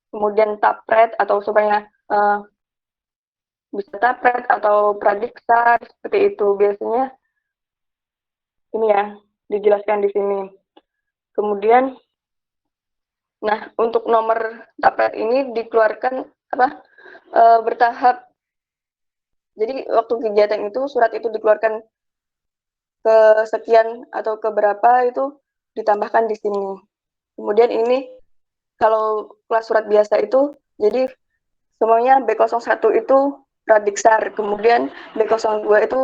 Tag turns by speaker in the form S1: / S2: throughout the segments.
S1: kemudian tapret atau supaya bisa tapret atau pradiksar seperti itu. Biasanya ini ya dijelaskan di sini. Kemudian, nah untuk nomor tapret ini dikeluarkan bertahap. Jadi waktu kegiatan itu surat itu dikeluarkan ke sekian atau ke berapa itu ditambahkan di sini. Kemudian ini kalau kelas surat biasa itu jadi semuanya B01 itu pradiksar, kemudian B02 itu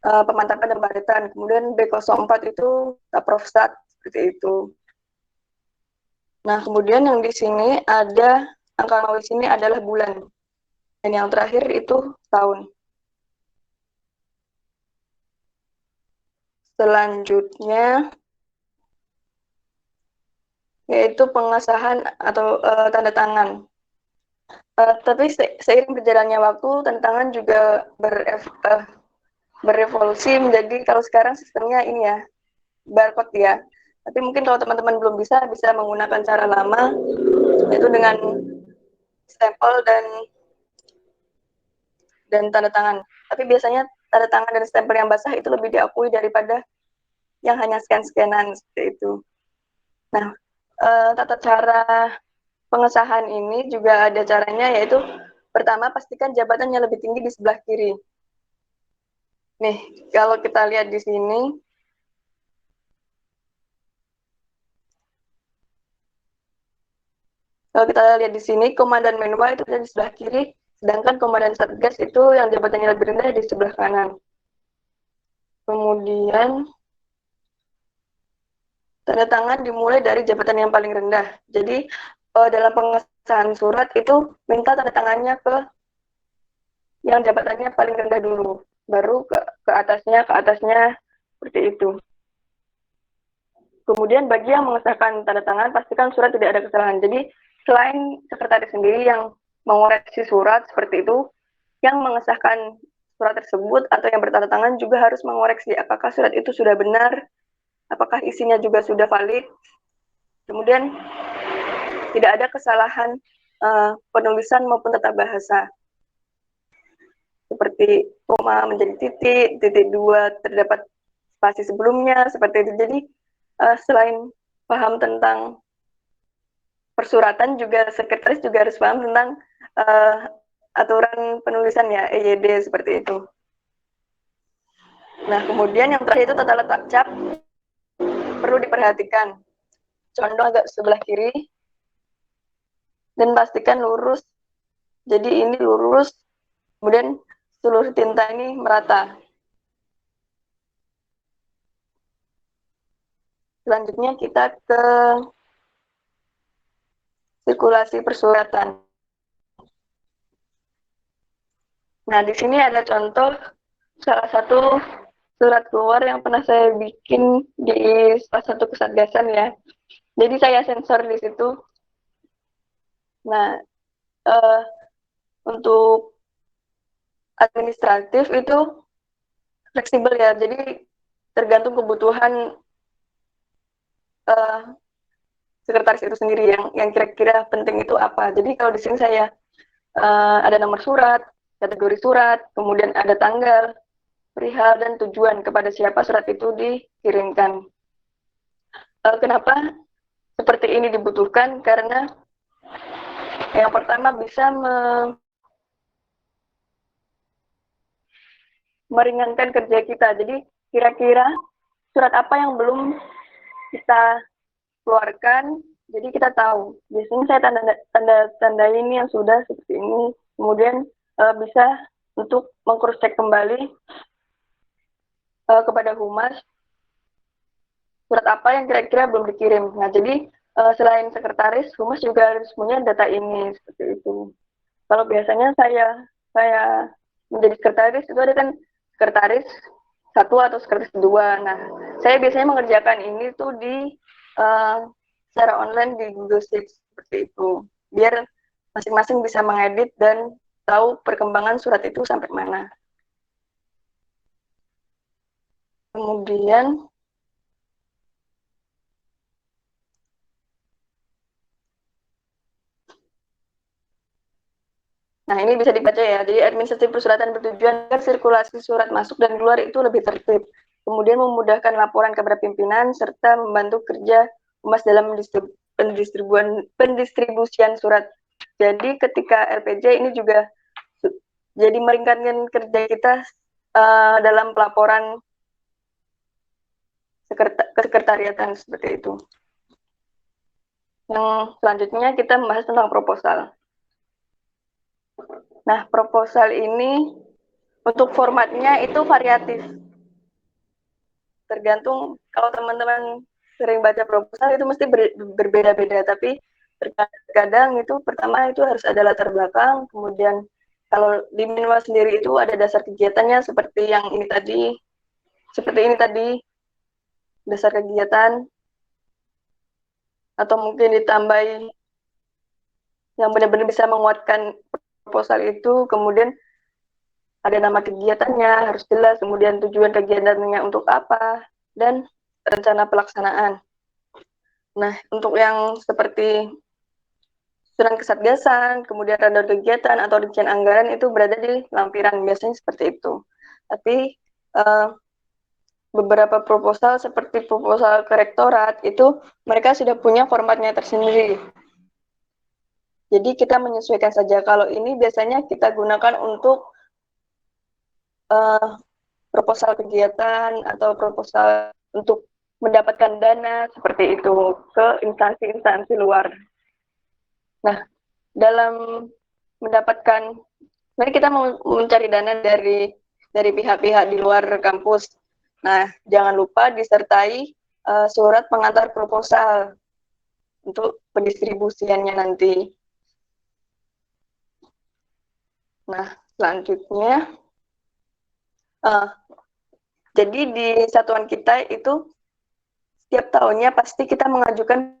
S1: pemantapan dan baritan, kemudian B04 itu taprofsat seperti itu. Nah, kemudian yang di sini ada angka 0 di sini adalah bulan. Dan yang terakhir itu tahun. Selanjutnya yaitu pengesahan atau tanda tangan. Tapi seiring berjalannya waktu, tanda tangan juga berevolusi menjadi kalau sekarang sistemnya ini ya, barcode ya. Tapi mungkin kalau teman-teman belum bisa menggunakan cara lama, yaitu dengan stempel dan tanda tangan. Tapi biasanya tanda tangan dan stempel yang basah itu lebih diakui daripada yang hanya scan-scanan seperti itu. Nah, tata cara pengesahan ini juga ada caranya, yaitu pertama pastikan jabatannya lebih tinggi di sebelah kiri. Nih, kalau kita lihat di sini, kalau kita lihat di sini, komandan menua itu ada di sebelah kiri, sedangkan komandan satgas itu yang jabatannya lebih rendah di sebelah kanan. Kemudian tanda tangan dimulai dari jabatan yang paling rendah. Jadi dalam pengesahan surat itu minta tanda tangannya ke yang jabatannya paling rendah dulu, baru ke atasnya seperti itu. Kemudian bagi yang mengesahkan tanda tangan, pastikan surat tidak ada kesalahan. Jadi selain sekretaris sendiri yang mengoreksi surat seperti itu, yang mengesahkan surat tersebut atau yang bertanda tangan juga harus mengoreksi apakah surat itu sudah benar, apakah isinya juga sudah valid. Kemudian tidak ada kesalahan penulisan maupun tata bahasa. Seperti koma menjadi titik, titik dua terdapat spasi sebelumnya, seperti itu. Jadi selain paham tentang persuratan, juga sekretaris juga harus paham tentang aturan penulisan ya, EYD seperti itu. Nah, kemudian yang terakhir itu tata letak cap perlu diperhatikan. Condong agak sebelah kiri dan pastikan lurus. Jadi ini lurus, kemudian seluruh tinta ini merata. Selanjutnya kita ke sirkulasi persuratan. Nah, di sini ada contoh salah satu surat keluar yang pernah saya bikin di salah satu kesatgasan ya. Jadi saya sensor di situ. Nah, untuk administratif itu fleksibel ya. Jadi tergantung kebutuhan sekretaris itu sendiri yang kira-kira penting itu apa. Jadi kalau di sini saya ada nomor surat, kategori surat, kemudian ada tanggal, perihal dan tujuan kepada siapa surat itu dikirimkan. Kenapa seperti ini dibutuhkan? Karena yang pertama bisa meringankan kerja kita. Jadi kira-kira surat apa yang belum kita keluarkan, jadi kita tahu. Biasanya saya tanda ini yang sudah seperti ini. Kemudian bisa untuk mengcross check kembali kepada humas surat apa yang kira-kira belum dikirim. Nah, jadi selain sekretaris, humas juga harus punya data ini seperti itu. Kalau biasanya saya menjadi sekretaris itu ada kan sekretaris satu atau sekretaris dua. Nah, saya biasanya mengerjakan ini tuh di secara online di Google Sheets seperti itu. Biar masing-masing bisa mengedit dan tahu perkembangan surat itu sampai mana. Kemudian Nah, ini bisa dibaca ya. Jadi administrasi persuratan bertujuan agar sirkulasi surat masuk dan keluar itu lebih tertib. Kemudian memudahkan laporan kepada pimpinan serta membantu kerja humas dalam pendistribusian surat. Jadi ketika LPJ ini juga jadi meringankan kerja kita dalam pelaporan kesekretariatan seperti itu. Yang selanjutnya kita membahas tentang proposal. Nah, proposal ini untuk formatnya itu variatif. Tergantung kalau teman-teman sering baca proposal itu mesti berbeda-beda, tapi terkadang itu pertama itu harus ada latar belakang, kemudian kalau di minimal sendiri itu ada dasar kegiatannya seperti ini tadi dasar kegiatan, atau mungkin ditambahi yang benar-benar bisa menguatkan proposal itu, kemudian ada nama kegiatannya harus jelas, kemudian tujuan kegiatannya untuk apa, dan rencana pelaksanaan. Nah, untuk yang seperti surat kesatgasan, kemudian radar kegiatan atau rincian anggaran itu berada di lampiran, biasanya seperti itu. Tapi beberapa proposal seperti proposal ke rektorat itu mereka sudah punya formatnya tersendiri. Jadi kita menyesuaikan saja. Kalau ini biasanya kita gunakan untuk proposal kegiatan atau proposal untuk mendapatkan dana seperti itu ke instansi-instansi luar. Nah, dalam mendapatkan, mari kita mencari dana dari pihak-pihak di luar kampus. Nah, jangan lupa disertai surat pengantar proposal untuk pendistribusiannya nanti. Nah, selanjutnya, jadi di satuan kita itu setiap tahunnya pasti kita mengajukan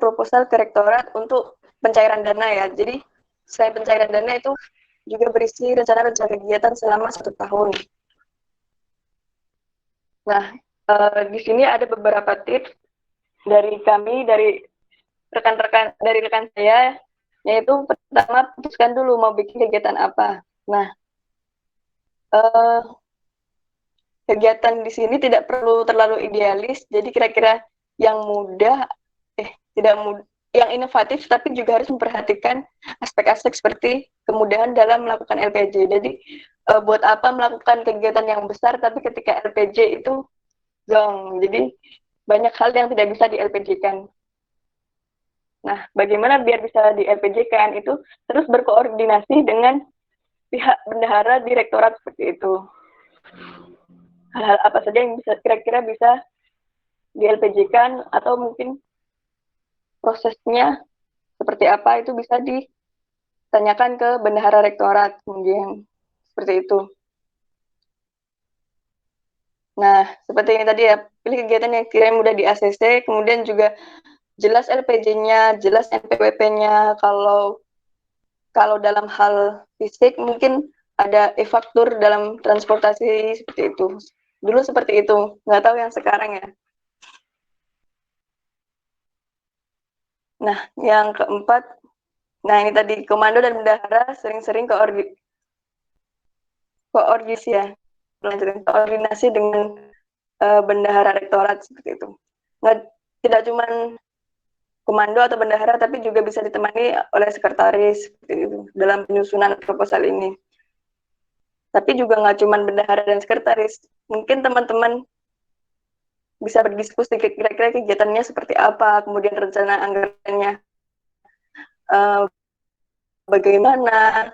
S1: proposal ke rektorat untuk pencairan dana ya. Jadi selain pencairan dana itu juga berisi rencana-rencana kegiatan selama 1 tahun. Nah, di sini ada beberapa tips dari kami, dari rekan saya, yaitu pertama putuskan dulu mau bikin kegiatan apa. Nah, kegiatan di sini tidak perlu terlalu idealis, jadi kira-kira yang mudah, tidak mudah, yang inovatif, tapi juga harus memperhatikan aspek-aspek seperti kemudahan dalam melakukan LPJ. Jadi buat apa melakukan kegiatan yang besar, tapi ketika LPJ itu zong. Jadi banyak hal yang tidak bisa di LPJ-kan. Nah, bagaimana biar bisa di LPJ-kan itu terus berkoordinasi dengan pihak bendahara direktorat seperti itu. Hal-hal apa saja yang bisa kira-kira bisa di LPJ-kan atau mungkin prosesnya seperti apa itu bisa ditanyakan ke bendahara rektorat kemudian seperti itu. Nah, seperti ini tadi ya, pilih kegiatan yang kiranya mudah di ACC, kemudian juga jelas LPJ-nya, jelas NPWP-nya. Kalau dalam hal fisik mungkin ada e-faktur dalam transportasi seperti itu. Dulu seperti itu, nggak tahu yang sekarang ya. Nah, yang keempat, nah ini tadi komando dan bendahara sering-sering koordinasi dengan bendahara rektorat seperti itu. Nggak, tidak cuma komando atau bendahara, tapi juga bisa ditemani oleh sekretaris seperti itu dalam penyusunan proposal ini. Tapi juga nggak cuma bendahara dan sekretaris, mungkin teman-teman bisa berdiskusi kira-kira kegiatannya seperti apa, kemudian rencana anggarannya bagaimana,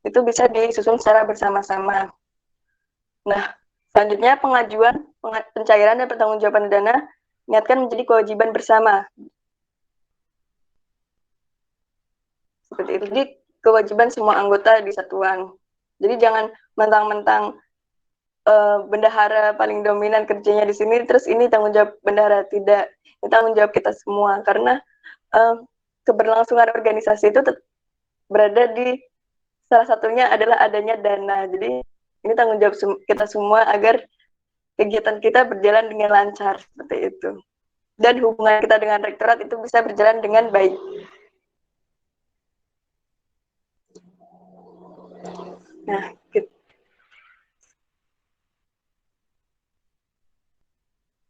S1: itu bisa disusun secara bersama-sama. Nah, selanjutnya pencairan dan pertanggungjawaban dana niatkan menjadi kewajiban bersama. Seperti itu. Jadi kewajiban semua anggota di satuan. Jadi jangan mentang-mentang bendahara paling dominan kerjanya di sini, terus ini tanggung jawab bendahara. Tidak, ini tanggung jawab kita semua. Karena keberlangsungan organisasi itu berada di salah satunya adalah adanya dana. Jadi ini tanggung jawab kita semua agar kegiatan kita berjalan dengan lancar seperti itu. Dan hubungan kita dengan rektorat itu bisa berjalan dengan baik. Nah, gitu.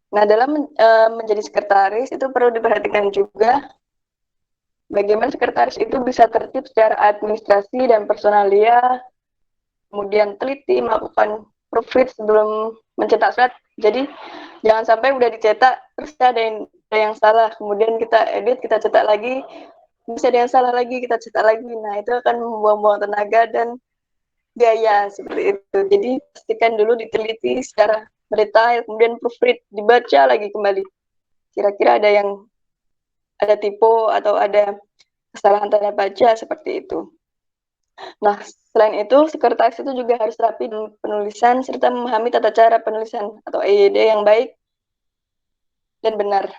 S1: Nah, dalam menjadi sekretaris itu perlu diperhatikan juga bagaimana sekretaris itu bisa tertib secara administrasi dan personalia, kemudian teliti melakukan proofread sebelum mencetak surat. Jadi jangan sampai udah dicetak terus ada yang salah, kemudian kita edit, kita cetak lagi, bisa ada yang salah lagi, kita cetak lagi. Nah, itu akan membuang-buang tenaga dan biaya seperti itu. Jadi pastikan dulu diteliti secara detail, kemudian proofread, dibaca lagi kembali. Kira-kira ada typo atau ada kesalahan tanda baca seperti itu. Nah, selain itu, sekretaris itu juga harus rapi dalam penulisan serta memahami tata cara penulisan atau EYD yang baik dan benar.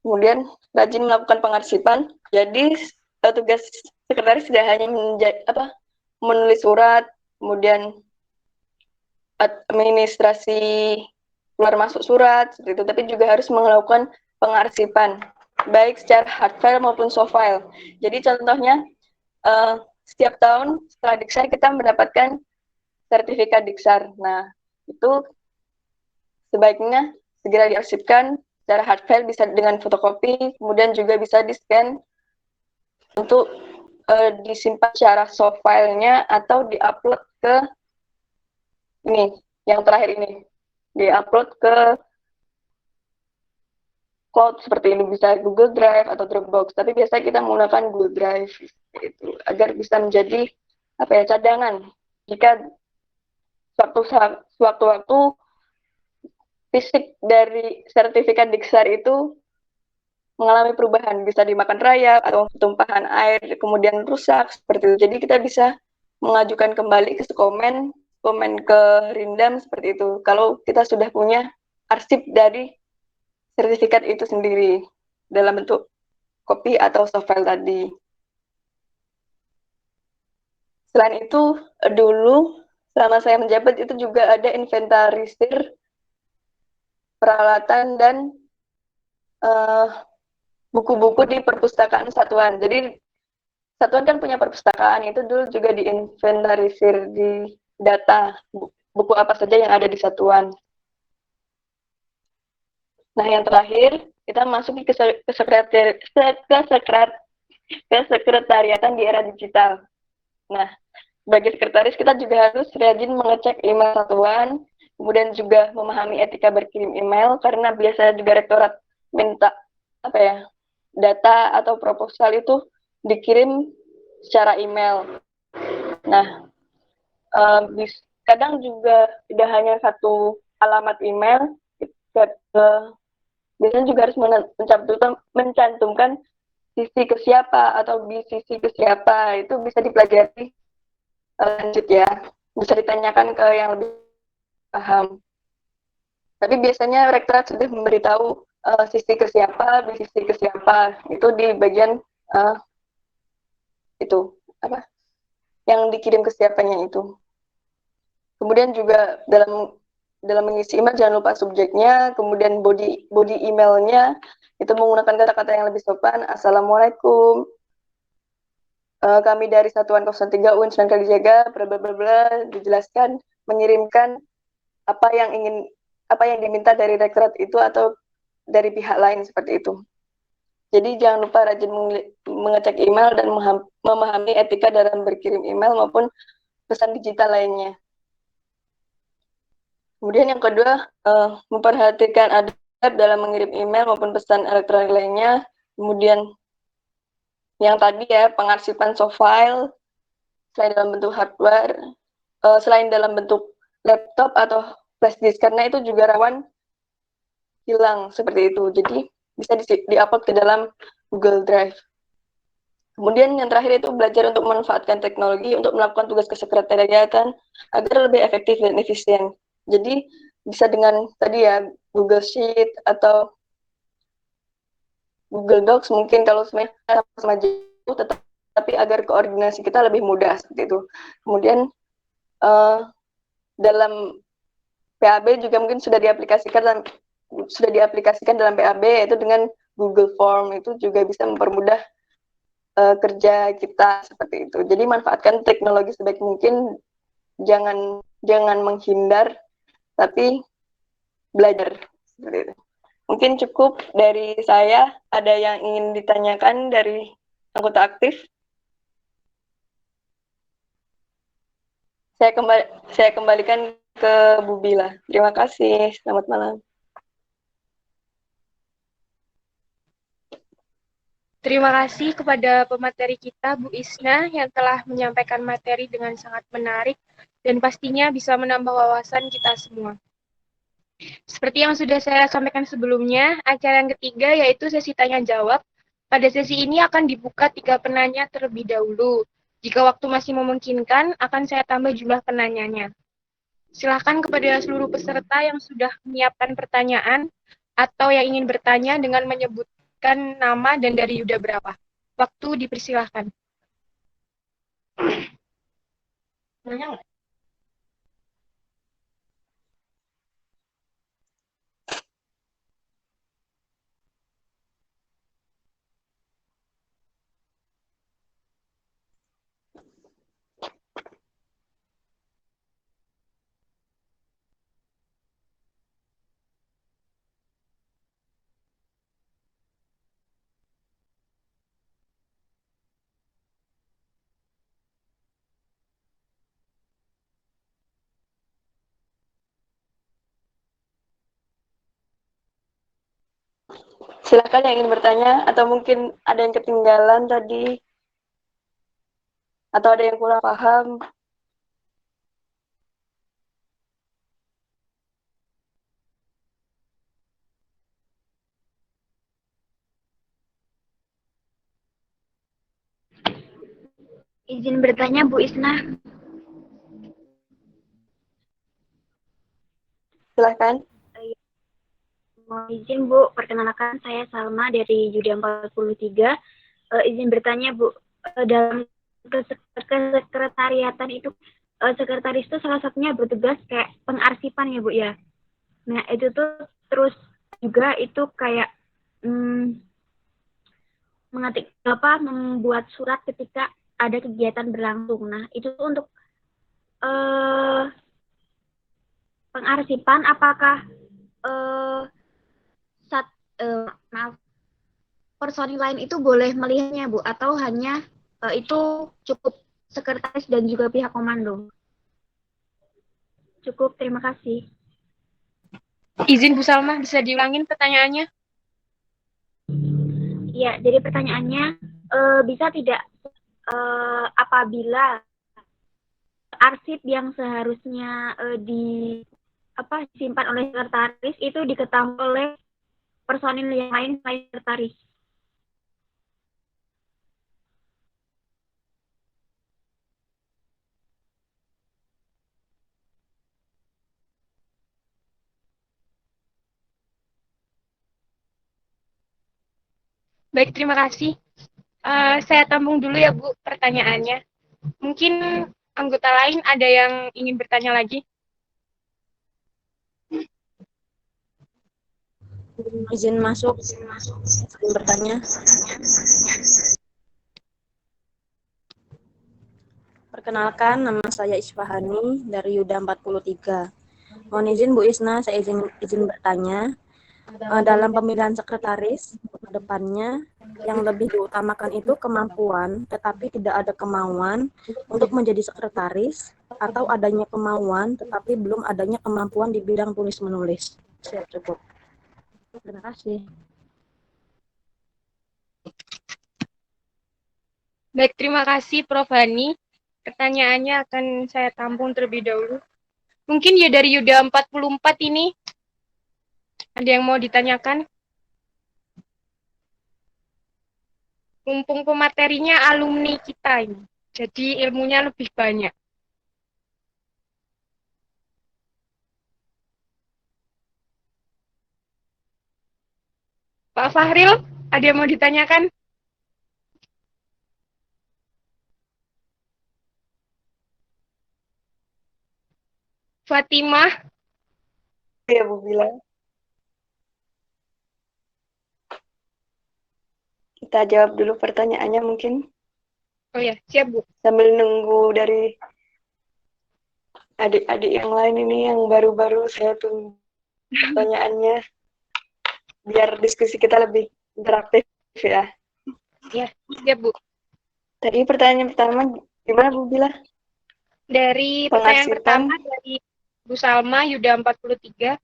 S1: Kemudian, rajin melakukan pengarsipan. Jadi, tugas sekretaris tidak hanya menulis surat, kemudian administrasi keluar masuk surat, seperti itu, tapi juga harus melakukan pengarsipan, baik secara hard file maupun soft file. Jadi, contohnya, setiap tahun setelah Diksar kita mendapatkan sertifikat Diksar. Nah, itu sebaiknya segera diarsipkan secara hard file, bisa dengan fotokopi, kemudian juga bisa di-scan untuk disimpan secara soft file-nya atau di-upload ke ini, yang terakhir ini, di-upload ke cloud seperti ini, bisa Google Drive atau Dropbox, tapi biasanya kita menggunakan Google Drive itu agar bisa menjadi cadangan jika sewaktu-waktu fisik dari sertifikat Diksar itu mengalami perubahan, bisa dimakan rayap atau tumpahan air kemudian rusak seperti itu. Jadi kita bisa mengajukan kembali ke komen ke Rindam seperti itu. Kalau kita sudah punya arsip dari sertifikat itu sendiri dalam bentuk kopi atau soft file tadi. Selain itu, dulu selama saya menjabat itu juga ada inventarisir peralatan dan buku-buku di perpustakaan satuan. Jadi satuan kan punya perpustakaan, itu dulu juga diinventarisir di data buku apa saja yang ada di satuan. Nah, yang terakhir kita masuk ke sekretariatan di era digital. Nah, sebagai sekretaris kita juga harus rajin mengecek email satuan, kemudian juga memahami etika berkirim email karena biasanya juga rektorat minta data atau proposal itu dikirim secara email. Nah, kadang juga tidak hanya satu alamat email, biasanya juga harus mencantumkan sisi ke siapa atau sisi ke siapa, itu bisa dipelajari lanjut ya, bisa ditanyakan ke yang lebih paham. Tapi biasanya rektorat sudah memberitahu sisi ke siapa, sisi ke siapa, itu di bagian itu yang dikirim ke siapanya itu. Kemudian juga dalam mengisi email jangan lupa subjeknya, kemudian body emailnya itu menggunakan kata-kata yang lebih sopan. Assalamualaikum, kami dari Satuan 03 UIN Sunan Kalijaga, bla bla bla, dijelaskan mengirimkan apa yang diminta dari rektorat itu atau dari pihak lain seperti itu. Jadi jangan lupa rajin mengecek email dan memahami etika dalam berkirim email maupun pesan digital lainnya. Kemudian yang kedua, memperhatikan adab dalam mengirim email maupun pesan elektronik lainnya. Kemudian yang tadi ya, pengarsipan soft file, selain dalam bentuk hardware, selain dalam bentuk laptop atau flash disk, karena itu juga rawan hilang seperti itu. Jadi bisa di-upload ke dalam Google Drive. Kemudian yang terakhir itu belajar untuk memanfaatkan teknologi untuk melakukan tugas kesekretariatan agar lebih efektif dan efisien. Jadi bisa dengan tadi ya Google Sheet atau Google Docs mungkin kalau semuanya sama jauh, tapi agar koordinasi kita lebih mudah seperti itu. Kemudian dalam PAB juga mungkin sudah diaplikasikan dalam PAB, yaitu dengan Google Form, itu juga bisa mempermudah kerja kita seperti itu. Jadi manfaatkan teknologi sebaik mungkin, jangan menghindar, tapi belajar seperti itu. Mungkin cukup dari saya. Ada yang ingin ditanyakan dari anggota aktif? Saya kembalikan ke Bu Bila. Terima kasih. Selamat malam.
S2: Terima kasih kepada pemateri kita, Bu Isna, yang telah menyampaikan materi dengan sangat menarik dan pastinya bisa menambah wawasan kita semua. Seperti yang sudah saya sampaikan sebelumnya, acara yang ketiga yaitu sesi tanya-jawab. Pada sesi ini akan dibuka 3 penanya terlebih dahulu. Jika waktu masih memungkinkan, akan saya tambah jumlah penanyanya. Silakan kepada seluruh peserta yang sudah menyiapkan pertanyaan atau yang ingin bertanya dengan menyebutkan nama dan dari yuda berapa. Waktu dipersilahkan. Nanya nggak?
S1: Silakan yang ingin bertanya, atau mungkin ada yang ketinggalan tadi, atau ada yang kurang paham.
S3: Izin bertanya, Bu Isna.
S1: Silakan.
S3: Mohon izin, Bu. Perkenalkan, saya Salma dari Yuda 43. Izin bertanya, Bu. Dalam kesekretariatan itu, sekretaris itu salah satunya bertugas kayak pengarsipan ya, Bu, ya. Nah, itu tuh terus juga itu kayak membuat surat ketika ada kegiatan berlangsung. Nah, itu untuk pengarsipan, apakah personil lain itu boleh melihatnya, Bu, atau hanya itu cukup sekretaris dan juga pihak komando? Cukup, terima kasih.
S2: Izin Bu Salma, bisa diulangin pertanyaannya?
S3: Iya, jadi pertanyaannya, bisa tidak apabila arsip yang seharusnya disimpan oleh sekretaris itu diketahui oleh personil yang lain selain sekretaris?
S2: Baik, terima kasih. Saya tampung dulu ya, Bu, pertanyaannya. Mungkin anggota lain ada yang ingin bertanya lagi?
S4: Izin masuk, izin bertanya. Perkenalkan, nama saya Isfahani dari Yuda 43. Mohon izin Bu Isna, saya izin bertanya. Dalam pemilihan sekretaris ke depannya, yang lebih diutamakan itu kemampuan, tetapi tidak ada kemauan untuk menjadi sekretaris, atau adanya kemauan, tetapi belum adanya kemampuan di bidang tulis-menulis. Siap, cukup. Terima kasih.
S2: Baik, terima kasih Prof. Hani. Pertanyaannya akan saya tampung terlebih dahulu. Mungkin ya dari Yuda 44 ini, ada yang mau ditanyakan? Mumpung pematerinya alumni kita ini, jadi ilmunya lebih banyak. Pak Fahril, ada yang mau ditanyakan? Fatimah?
S1: Ya, Bu Bila. kita jawab dulu pertanyaannya mungkin.
S2: Oh ya, siap Bu.
S1: Sambil nunggu dari adik-adik yang lain ini yang baru-baru saya tunggu pertanyaannya. Biar diskusi kita lebih interaktif ya.
S2: Ya, siap Bu.
S1: Tadi pertanyaan pertama gimana Bu Bila?
S2: Dari pertanyaan
S1: Pengarsipan.
S2: pertama dari Bu Salma, Yuda 43,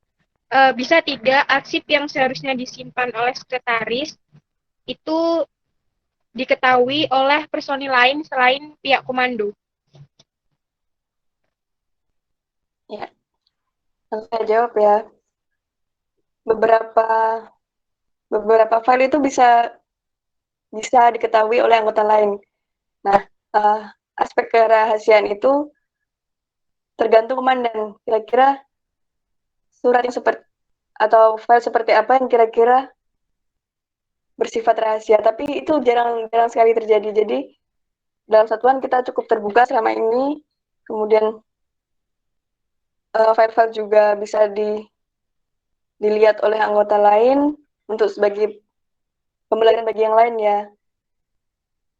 S2: bisa tidak arsip yang seharusnya disimpan oleh sekretaris itu diketahui oleh personil lain selain pihak komando?
S1: Ya, langsung saya jawab ya. Beberapa file itu bisa diketahui oleh anggota lain. Nah, aspek kerahasiaan itu tergantung komandan. Kira-kira surat yang seperti atau file seperti apa yang kira-kira bersifat rahasia. Tapi itu jarang sekali terjadi. Jadi dalam satuan kita cukup terbuka selama ini. Kemudian file-file juga bisa dilihat oleh anggota lain untuk sebagai pembelajaran bagi yang lain ya.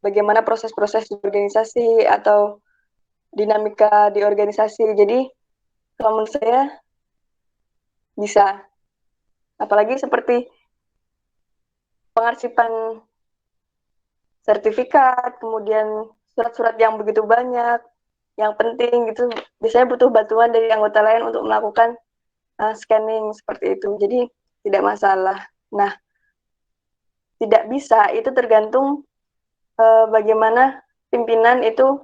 S1: Bagaimana proses-proses di organisasi atau dinamika di organisasi. Jadi kalau menurut saya bisa. Apalagi seperti pengarsipan sertifikat, kemudian surat-surat yang begitu banyak, yang penting gitu, biasanya butuh bantuan dari anggota lain untuk melakukan scanning seperti itu. Jadi tidak masalah. Nah, tidak bisa itu tergantung bagaimana pimpinan itu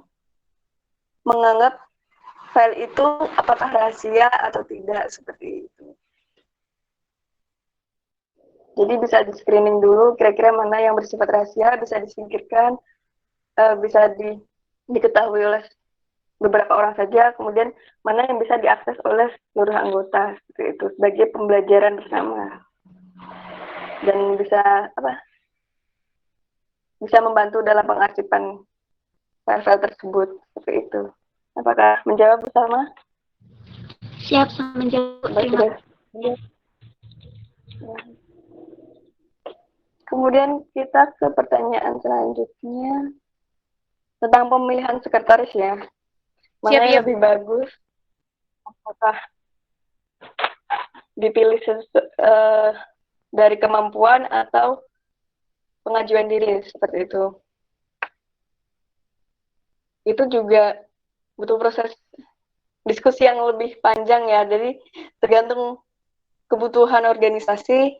S1: menganggap file itu apakah rahasia atau tidak seperti itu. Jadi bisa di screening dulu kira-kira mana yang bersifat rahasia, bisa disingkirkan, bisa diketahui oleh beberapa orang saja, kemudian mana yang bisa diakses oleh seluruh anggota seperti itu sebagai pembelajaran bersama. Dan bisa membantu dalam pengarsipan file-file tersebut seperti itu. Apakah menjawab bersama?
S3: Siap, menjawab. Terima kasih.
S1: Kemudian kita ke pertanyaan selanjutnya tentang pemilihan sekretaris ya. Mana yang lebih bagus? Apakah dipilih dari kemampuan atau pengajuan diri seperti itu? Itu juga butuh proses diskusi yang lebih panjang ya. Jadi tergantung kebutuhan organisasi.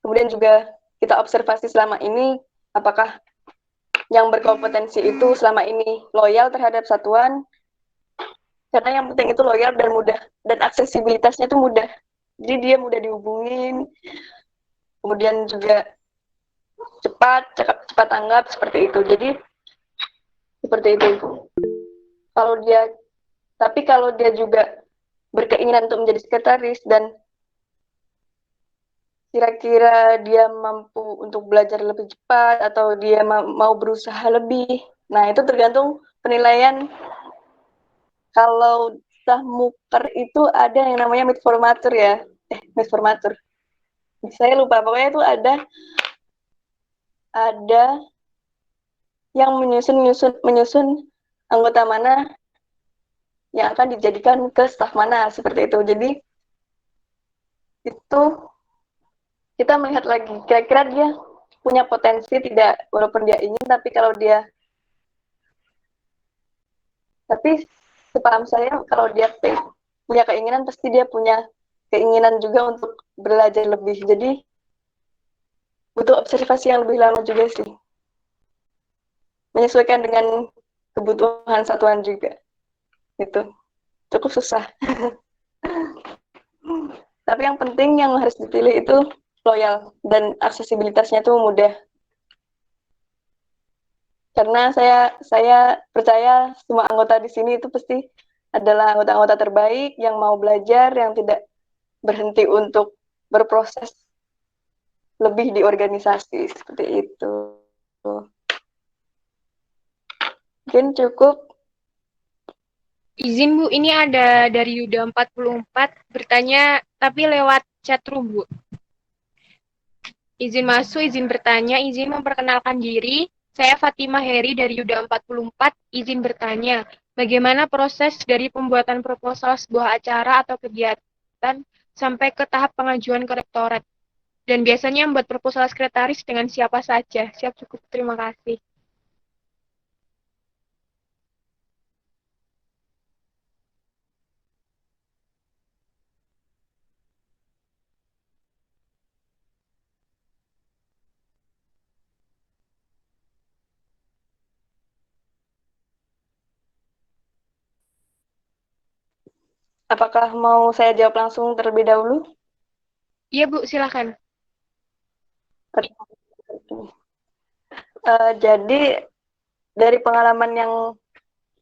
S1: Kemudian juga kita observasi selama ini apakah yang berkompetensi itu selama ini loyal terhadap satuan. Karena yang penting itu loyal dan mudah, dan aksesibilitasnya itu mudah. Jadi dia mudah dihubungin, kemudian juga cepat tanggap seperti itu. Jadi seperti itu. Kalau dia juga berkeinginan untuk menjadi sekretaris dan kira-kira dia mampu untuk belajar lebih cepat atau dia mau berusaha lebih. Nah, itu tergantung penilaian. Kalau Muker itu ada yang namanya midformatur ya. Midformatur. Saya lupa, pokoknya itu ada yang menyusun anggota mana yang akan dijadikan ke staf mana seperti itu. Jadi itu kita melihat lagi kira-kira dia punya potensi tidak, walaupun dia ingin, tapi sepaham saya kalau dia punya keinginan pasti dia punya keinginan juga untuk belajar lebih. Jadi butuh observasi yang lebih lama juga sih, menyesuaikan dengan kebutuhan satuan juga. Itu cukup susah. Tapi yang penting yang harus dipilih itu loyal dan aksesibilitasnya itu mudah. Karena saya percaya semua anggota di sini itu pasti adalah anggota-anggota terbaik yang mau belajar, yang tidak berhenti untuk berproses lebih di organisasi seperti itu. Mungkin cukup.
S2: Izin Bu, ini ada dari Yuda 44 bertanya tapi lewat chat room Bu. Izin masuk, izin bertanya, izin memperkenalkan diri. Saya Fatimah Heri dari Yuda 44, izin bertanya. Bagaimana proses dari pembuatan proposal sebuah acara atau kegiatan sampai ke tahap pengajuan ke rektorat? Dan biasanya membuat proposal sekretaris dengan siapa saja? Siap, cukup. Terima kasih.
S1: Apakah mau saya jawab langsung terlebih dahulu?
S2: Iya, Bu, silakan.
S1: Jadi dari pengalaman yang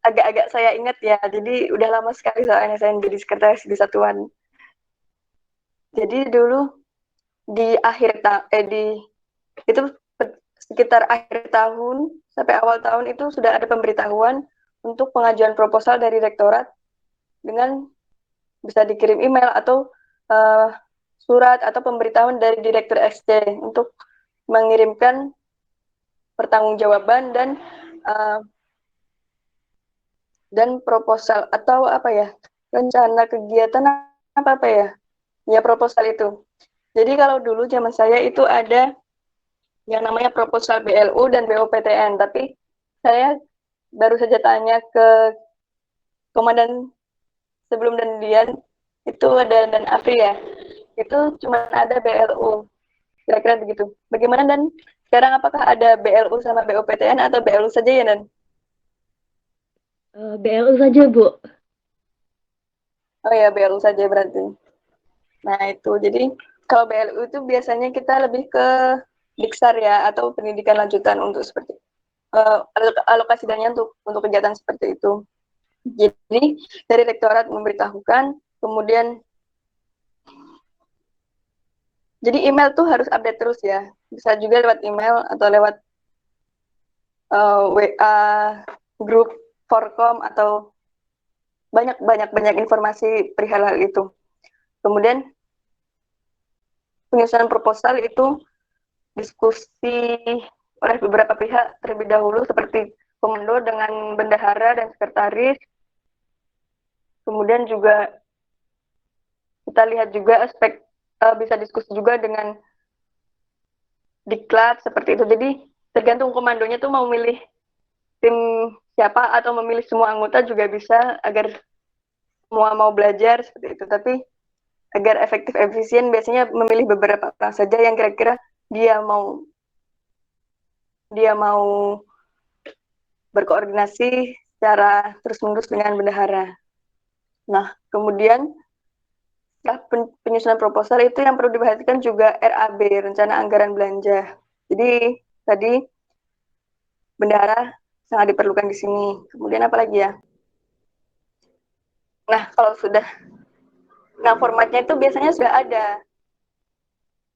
S1: agak-agak saya ingat ya, jadi udah lama sekali soalnya saya jadi sekretaris di satuan. Jadi dulu di itu sekitar akhir tahun sampai awal tahun itu sudah ada pemberitahuan untuk pengajuan proposal dari rektorat dengan bisa dikirim email atau surat atau pemberitahuan dari direktur XC untuk mengirimkan pertanggungjawaban dan proposal atau apa ya, rencana kegiatan apa ya proposal itu. Jadi kalau dulu zaman saya itu ada yang namanya proposal BLU dan BOPTN, tapi saya baru saja tanya ke komandan sebelum dan Dian, itu ada dan Afri ya, itu cuma ada BLU, kira-kira begitu. Bagaimana dan sekarang apakah ada BLU sama BOPTN atau BLU saja ya Dan?
S3: BLU saja, Bu.
S1: Oh ya, BLU saja berarti. Nah itu, jadi kalau BLU itu biasanya kita lebih ke Diksar ya, atau pendidikan lanjutan untuk seperti alokasi dananya untuk kegiatan seperti itu. Jadi dari rektorat memberitahukan, kemudian jadi email tuh harus update terus ya. Bisa juga lewat email atau lewat WA, grup Forkom atau banyak informasi perihal hal itu. Kemudian penyusunan proposal itu diskusi oleh beberapa pihak terlebih dahulu seperti komando dengan bendahara dan sekretaris. Kemudian juga kita lihat juga aspek bisa diskusi juga dengan diklat seperti itu. Jadi tergantung komandonya tuh mau milih tim siapa atau memilih semua anggota juga bisa agar semua mau belajar seperti itu. Tapi agar efektif efisien biasanya memilih beberapa orang saja yang kira-kira dia mau berkoordinasi secara terus-menerus dengan bendahara. Nah, kemudian penyusunan proposal itu yang perlu diperhatikan juga RAB, Rencana Anggaran Belanja. Jadi tadi bendahara sangat diperlukan di sini. Kemudian apa lagi ya? Nah formatnya itu biasanya sudah ada.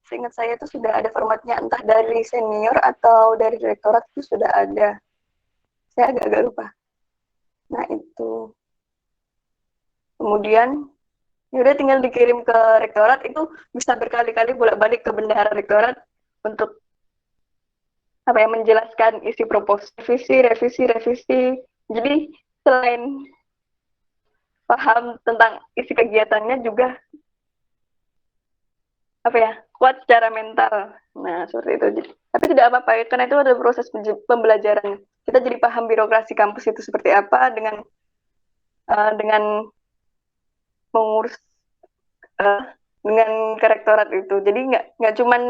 S1: Seingat saya itu sudah ada formatnya, entah dari senior atau dari direktorat itu sudah ada. Saya agak-agak lupa. Nah itu. Kemudian ya udah tinggal dikirim ke rektorat, itu bisa berkali-kali bolak-balik ke bendahara rektorat untuk menjelaskan isi proposal, revisi. Jadi selain paham tentang isi kegiatannya juga kuat secara mental. Nah seperti itu. Tapi tidak apa-apa ya, karena itu ada proses pembelajaran. Kita jadi paham birokrasi kampus itu seperti apa dengan mengurus dengan rektorat itu. Jadi nggak cuman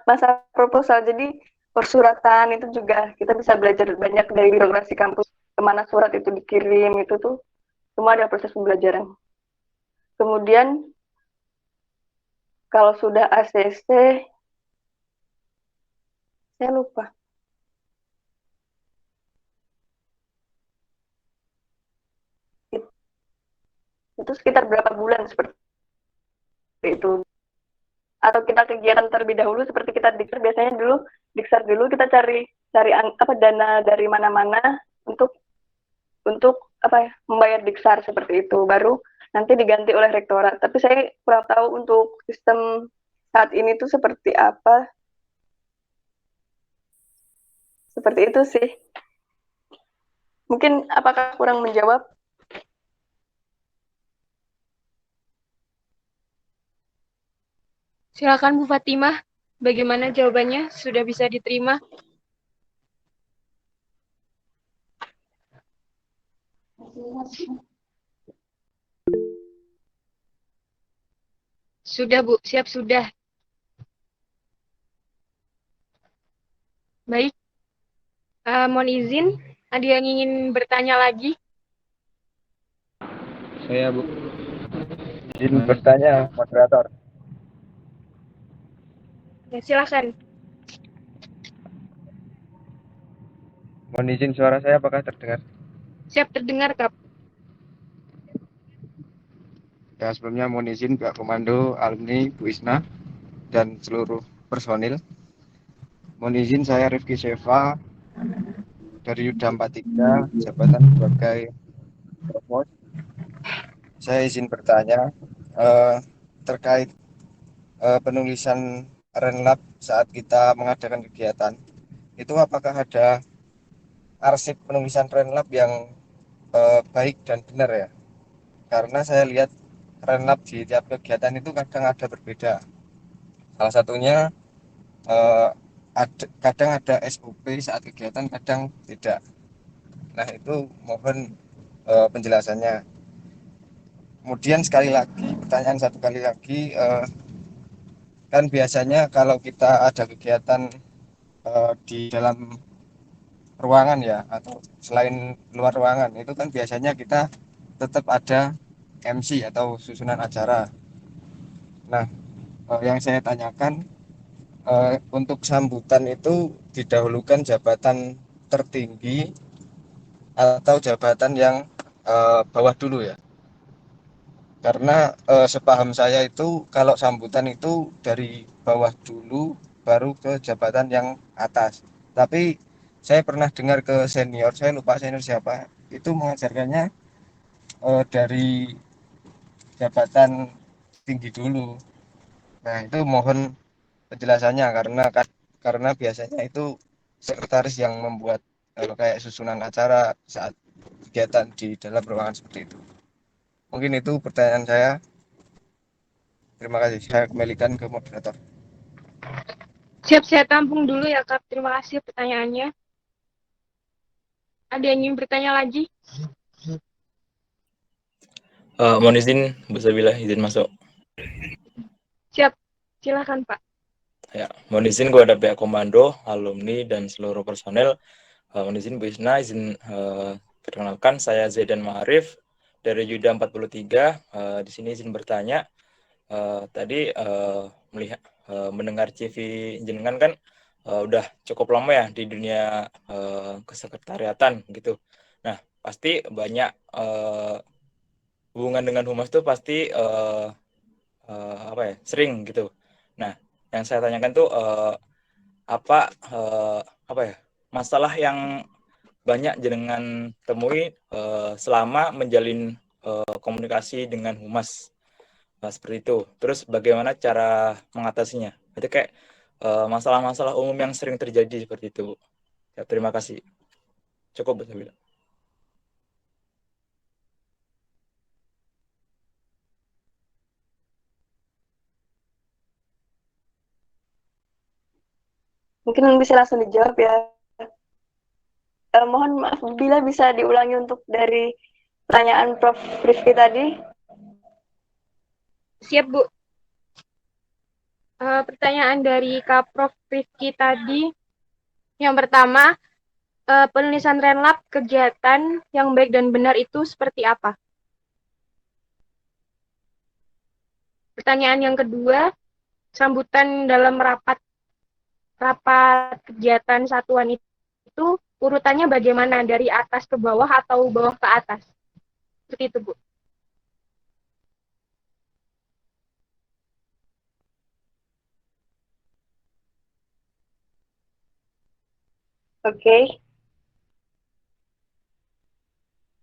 S1: masa proposal, jadi persuratan itu juga kita bisa belajar banyak dari birokrasi kampus, kemana surat itu dikirim, itu tuh semua ada proses pembelajaran. Kemudian kalau sudah ACC, saya lupa. Itu sekitar berapa bulan seperti itu. Atau kita kegiatan terlebih dahulu seperti kita diksar, biasanya dulu diksar dulu kita cari dana dari mana-mana untuk membayar diksar seperti itu, baru nanti diganti oleh rektorat. Tapi saya kurang tahu untuk sistem saat ini tuh seperti apa. Seperti itu sih. Mungkin apakah kurang menjawab?
S2: Silakan Bu Fatimah, bagaimana jawabannya? Sudah bisa diterima? Sudah Bu, siap sudah. Baik, mohon izin, ada yang ingin bertanya lagi?
S5: Saya Bu. Izin bertanya, moderator.
S2: Ya, silakan.
S5: Mohon izin suara saya apakah terdengar?
S2: Siap terdengar, Kak.
S5: Ya, sebelumnya mohon izin pihak komando, alumni, Bu Isna, dan seluruh personil. Mohon izin saya Rifki Sheva dari Yuda 43, jabatan sebagai Provos. Saya izin bertanya terkait penulisan Renlab saat kita mengadakan kegiatan. Itu apakah ada arsip penulisan Renlab yang baik dan benar ya? Karena saya lihat Renlab di tiap kegiatan itu kadang ada berbeda. Salah satunya kadang ada SOP saat kegiatan, kadang tidak. Nah itu mohon penjelasannya. Kemudian sekali lagi, pertanyaan satu kali lagi, kan biasanya kalau kita ada kegiatan di dalam ruangan ya, atau selain luar ruangan, itu kan biasanya kita tetap ada MC atau susunan acara. Nah, yang saya tanyakan, untuk sambutan itu didahulukan jabatan tertinggi atau jabatan yang bawah dulu ya? Karena sepaham saya itu kalau sambutan itu dari bawah dulu baru ke jabatan yang atas. Tapi saya pernah dengar ke senior, saya lupa senior siapa, itu mengajarkannya dari jabatan tinggi dulu. Nah, itu mohon penjelasannya karena biasanya itu sekretaris yang membuat kayak susunan acara saat kegiatan di dalam ruangan seperti itu. Mungkin itu pertanyaan saya. Terima kasih. Saya kembalikan ke moderator.
S2: Siap, saya tampung dulu ya, Kak. Terima kasih pertanyaannya. Ada yang ingin bertanya lagi?
S6: Mohon izin, Bu Sabila, izin masuk.
S2: Siap, silakan Pak.
S6: Ya, mohon izin kepada pihak komando, alumni, dan seluruh personel. Mohon izin Bu Isna, izin perkenalkan, saya Zaidan Ma'arif dari Yuda 43. Di sini izin bertanya. Tadi melihat mendengar CV jenengan kan udah cukup lama ya di dunia kesekretariatan gitu. Nah, pasti banyak hubungan dengan humas itu pasti apa ya, sering gitu. Nah, yang saya tanyakan tuh apa apa ya, masalah yang banyak jenengan temui selama menjalin komunikasi dengan humas seperti itu. Terus bagaimana cara mengatasinya? Itu kayak masalah-masalah umum yang sering terjadi seperti itu. Ya, terima kasih. Cukup bisa bilang.
S1: Mungkin bisa langsung dijawab ya. Mohon maaf bila bisa diulangi untuk dari pertanyaan Prof. Rifki tadi.
S2: Siap, Bu. Pertanyaan dari Kak Prof. Rifki tadi. Yang pertama, penulisan Renlab kegiatan yang baik dan benar itu seperti apa? Pertanyaan yang kedua, sambutan dalam rapat kegiatan satuan itu urutannya bagaimana, dari atas ke bawah atau bawah ke atas? Seperti itu, Bu.
S1: Oke.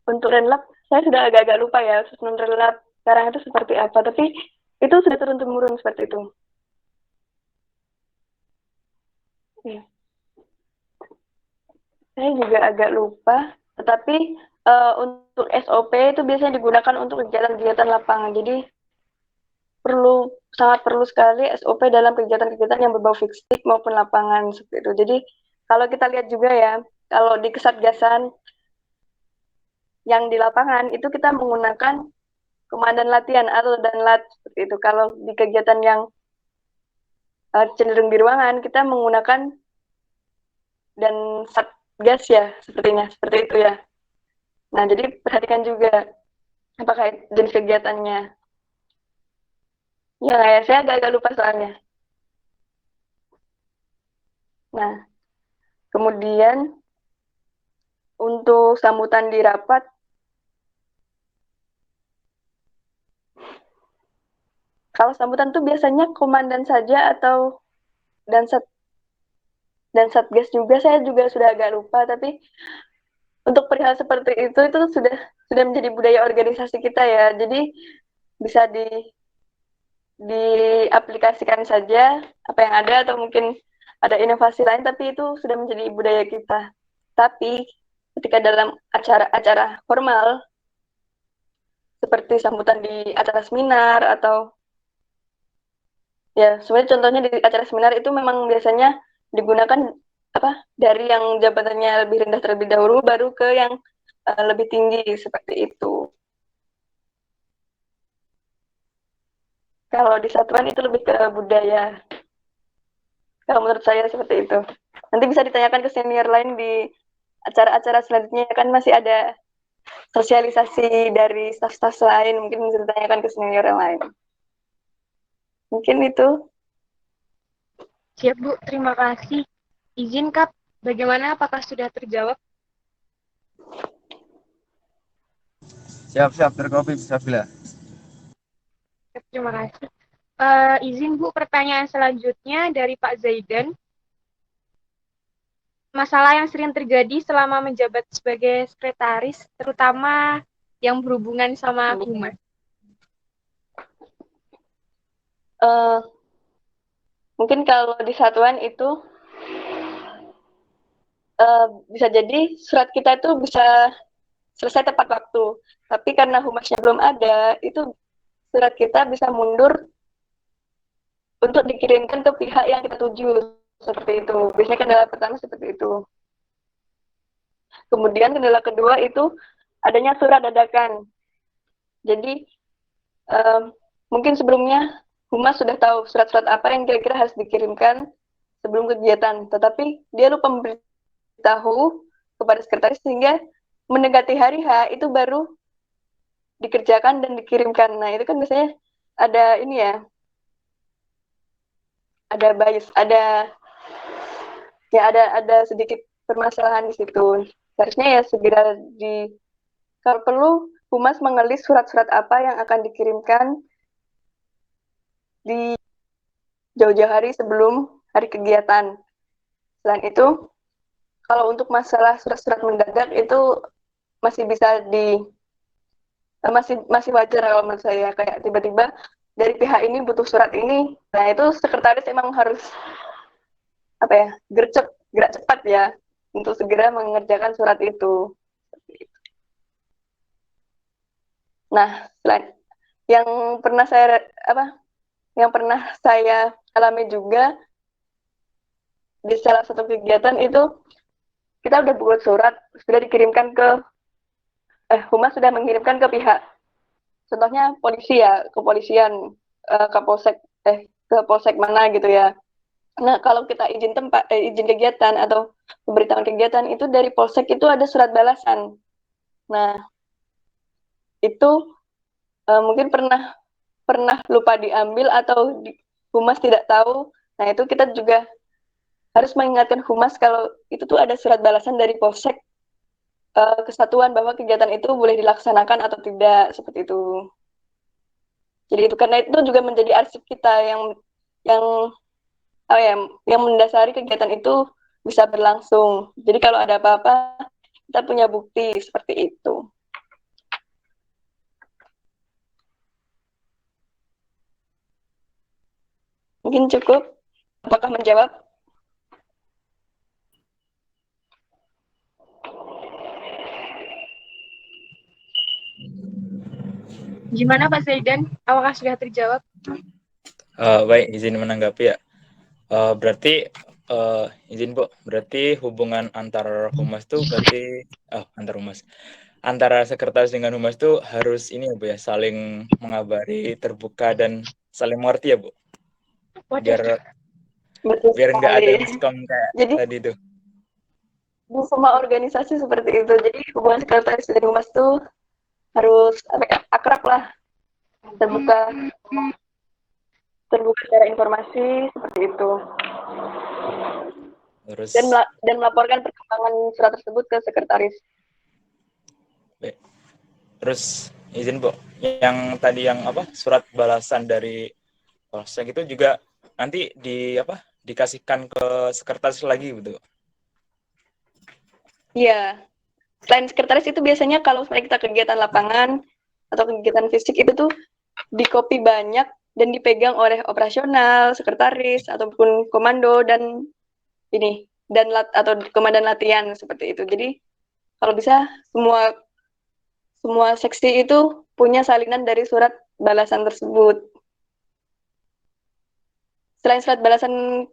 S1: Untuk Renlab, saya sudah agak-agak lupa ya, susunan Renlab sekarang itu seperti apa. Tapi itu sudah turun-temurun seperti itu. Ya. Saya juga agak lupa, tetapi untuk SOP itu biasanya digunakan untuk kegiatan-kegiatan lapangan. Jadi sangat perlu sekali SOP dalam kegiatan-kegiatan yang berbau fisik maupun lapangan seperti itu. Jadi kalau kita lihat juga ya, kalau di kesatgasan yang di lapangan itu kita menggunakan komandan latihan atau danlat seperti itu. Kalau di kegiatan yang cenderung di ruangan kita menggunakan dan satgas ya sepertinya seperti itu ya. Nah, jadi perhatikan juga apakah jenis kegiatannya. Ya, saya agak lupa soalnya. Nah, kemudian untuk sambutan di rapat, kalau sambutan tuh biasanya komandan saja atau dan satgas juga, saya juga sudah agak lupa, tapi untuk perihal seperti itu sudah menjadi budaya organisasi kita ya. Jadi bisa diaplikasikan saja apa yang ada atau mungkin ada inovasi lain, tapi itu sudah menjadi budaya kita. Tapi ketika dalam acara-acara formal seperti sambutan di acara seminar atau ya sebenarnya contohnya di acara seminar itu memang biasanya digunakan dari yang jabatannya lebih rendah terlebih dahulu baru ke yang lebih tinggi seperti itu. Kalau di satuan itu lebih ke budaya. Kalau menurut saya seperti itu. Nanti bisa ditanyakan ke senior lain di acara-acara selanjutnya, kan masih ada sosialisasi dari staf-staf lain, mungkin bisa ditanyakan ke senior yang lain. Mungkin itu.
S2: Siap, Bu. Terima kasih. Izin, Kap. Bagaimana? Apakah sudah terjawab?
S5: Siap-siap terkopi bisa bila.
S2: Terima kasih. Izin, Bu. Pertanyaan selanjutnya dari Pak Zaidan. Masalah yang sering terjadi selama menjabat sebagai sekretaris, terutama yang berhubungan sama humas.
S1: Mungkin kalau di satuan itu bisa jadi surat kita itu bisa selesai tepat waktu. Tapi karena humasnya belum ada, itu surat kita bisa mundur untuk dikirimkan ke pihak yang kita tuju. Seperti itu. Biasanya kendala pertama seperti itu. Kemudian kendala kedua itu adanya surat dadakan. Jadi mungkin sebelumnya humas sudah tahu surat-surat apa yang kira-kira harus dikirimkan sebelum kegiatan, tetapi dia lupa memberitahu kepada sekretaris sehingga mendekati hari H itu baru dikerjakan dan dikirimkan. Nah, itu kan biasanya ada ini ya, ada bias, ada sedikit permasalahan di situ. Seharusnya ya segera kalau perlu humas mengelis surat-surat apa yang akan dikirimkan di jauh-jauh hari sebelum hari kegiatan. Selain itu, kalau untuk masalah surat-surat mendadak itu masih bisa masih wajar kalau menurut saya, kayak tiba-tiba dari pihak ini butuh surat ini. Nah, itu sekretaris emang harus gerak cepat ya untuk segera mengerjakan surat itu. Nah, yang pernah saya alami juga di salah satu kegiatan itu kita udah buat surat, sudah dikirimkan humas sudah mengirimkan ke pihak, contohnya polisi ya, kepolisian, ke polsek mana gitu ya. Nah, kalau kita izin kegiatan atau pemberitahuan kegiatan itu dari polsek itu ada surat balasan. Nah, itu mungkin pernah lupa diambil atau humas tidak tahu. Nah, itu kita juga harus mengingatkan humas kalau itu tuh ada surat balasan dari polsek kesatuan bahwa kegiatan itu boleh dilaksanakan atau tidak, seperti itu. Jadi itu karena itu juga menjadi arsip kita yang yang mendasari kegiatan itu bisa berlangsung. Jadi kalau ada apa-apa kita punya bukti seperti itu. Mungkin cukup. Apakah menjawab?
S2: Gimana Pak Zaidan? Apakah sudah terjawab?
S6: Baik, izin menanggapi ya. Berarti izin Bu, berarti hubungan antar humas itu berarti antara sekretaris dengan humas itu harus ini ya Bu ya, saling mengabari, terbuka dan saling mengerti ya Bu.
S2: Waduh,
S6: Biar
S1: Betul
S6: nggak ada
S1: sekali.
S6: miskom kayak
S1: Jadi
S6: tadi tuh.
S1: di semua organisasi seperti itu. Jadi hubungan sekretaris dan humas tuh harus akrab lah, terbuka secara informasi seperti itu.
S6: Terus
S1: Dan melaporkan perkembangan surat tersebut ke sekretaris.
S6: baik. Terus izin Bu, yang tadi yang surat balasan dari polsek itu juga nanti dikasihkan ke sekretaris lagi gitu.
S1: Iya. Selain sekretaris itu biasanya kalau misalnya kita kegiatan lapangan atau kegiatan fisik itu tuh dikopi banyak dan dipegang oleh operasional, sekretaris ataupun komando dan atau komandan latihan seperti itu. Jadi kalau bisa semua seksi itu punya salinan dari surat balasan tersebut. Selain surat balasan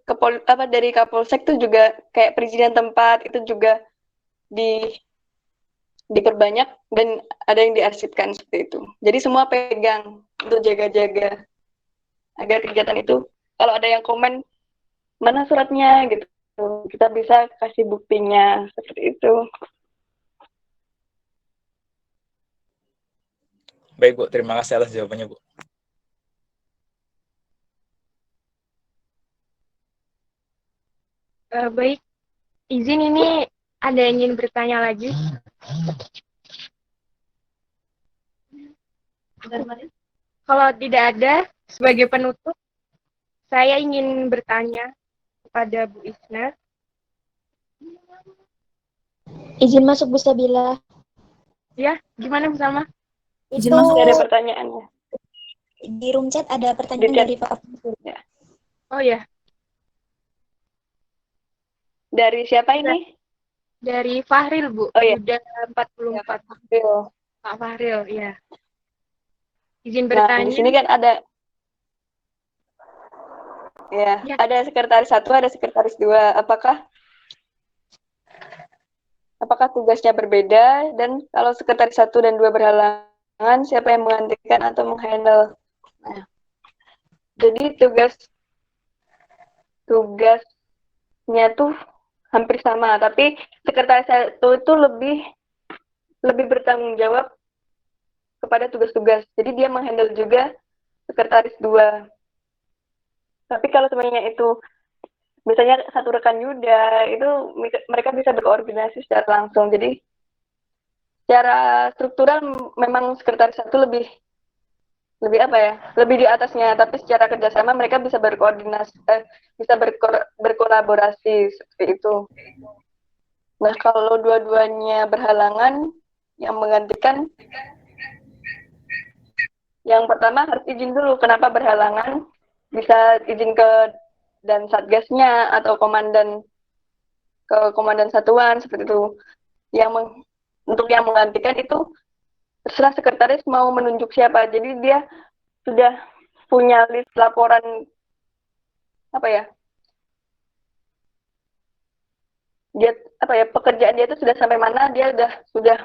S1: dari Kapolsek tuh juga kayak perizinan tempat itu juga diperbanyak dan ada yang diarsipkan seperti itu. Jadi semua pegang untuk jaga-jaga agar kegiatan itu kalau ada yang komen mana suratnya gitu, kita bisa kasih buktinya seperti itu.
S6: Baik Bu, terima kasih atas jawabannya Bu.
S2: baik, izin ini ada yang ingin bertanya lagi? Kalau tidak ada, sebagai penutup, saya ingin bertanya kepada Bu Isna.
S7: Izin masuk Bu Sabila.
S2: Ya, gimana Bu Salma?
S7: Izin
S1: Itu
S7: masuk.
S1: ada pertanyaannya.
S7: Di room chat ada pertanyaan dari Pak Kapolsek.
S1: Ya.
S2: Oh ya,
S1: Dari siapa ini?
S2: dari Fahril Bu.
S1: Oh ya.
S2: Sudah 44.
S1: Ya,
S2: Pak Fahril, ya. Izin
S1: nah,
S2: bertanya.
S1: di sini kan ada ada sekretaris 1, ada sekretaris 2. Apakah tugasnya berbeda, dan kalau sekretaris 1 dan 2 berhalangan, siapa yang menggantikan atau menghandle? Nah, jadi tugasnya tuh hampir sama, tapi sekretaris 1 itu lebih bertanggung jawab kepada tugas-tugas. Jadi dia menghandle juga sekretaris 2. Tapi kalau sebenarnya itu biasanya satu rekan Yuda, itu mereka bisa berkoordinasi secara langsung. Jadi secara struktural memang sekretaris 1 lebih di atasnya, tapi secara kerjasama mereka bisa berkolaborasi seperti itu. Nah, kalau dua-duanya berhalangan, yang menggantikan yang pertama harus izin dulu. Kenapa berhalangan? Bisa izin ke dan satgasnya atau komandan satuan seperti itu. Untuk yang menggantikan itu terserah sekretaris mau menunjuk siapa. Jadi dia sudah punya list laporan pekerjaan dia itu sudah sampai mana, dia sudah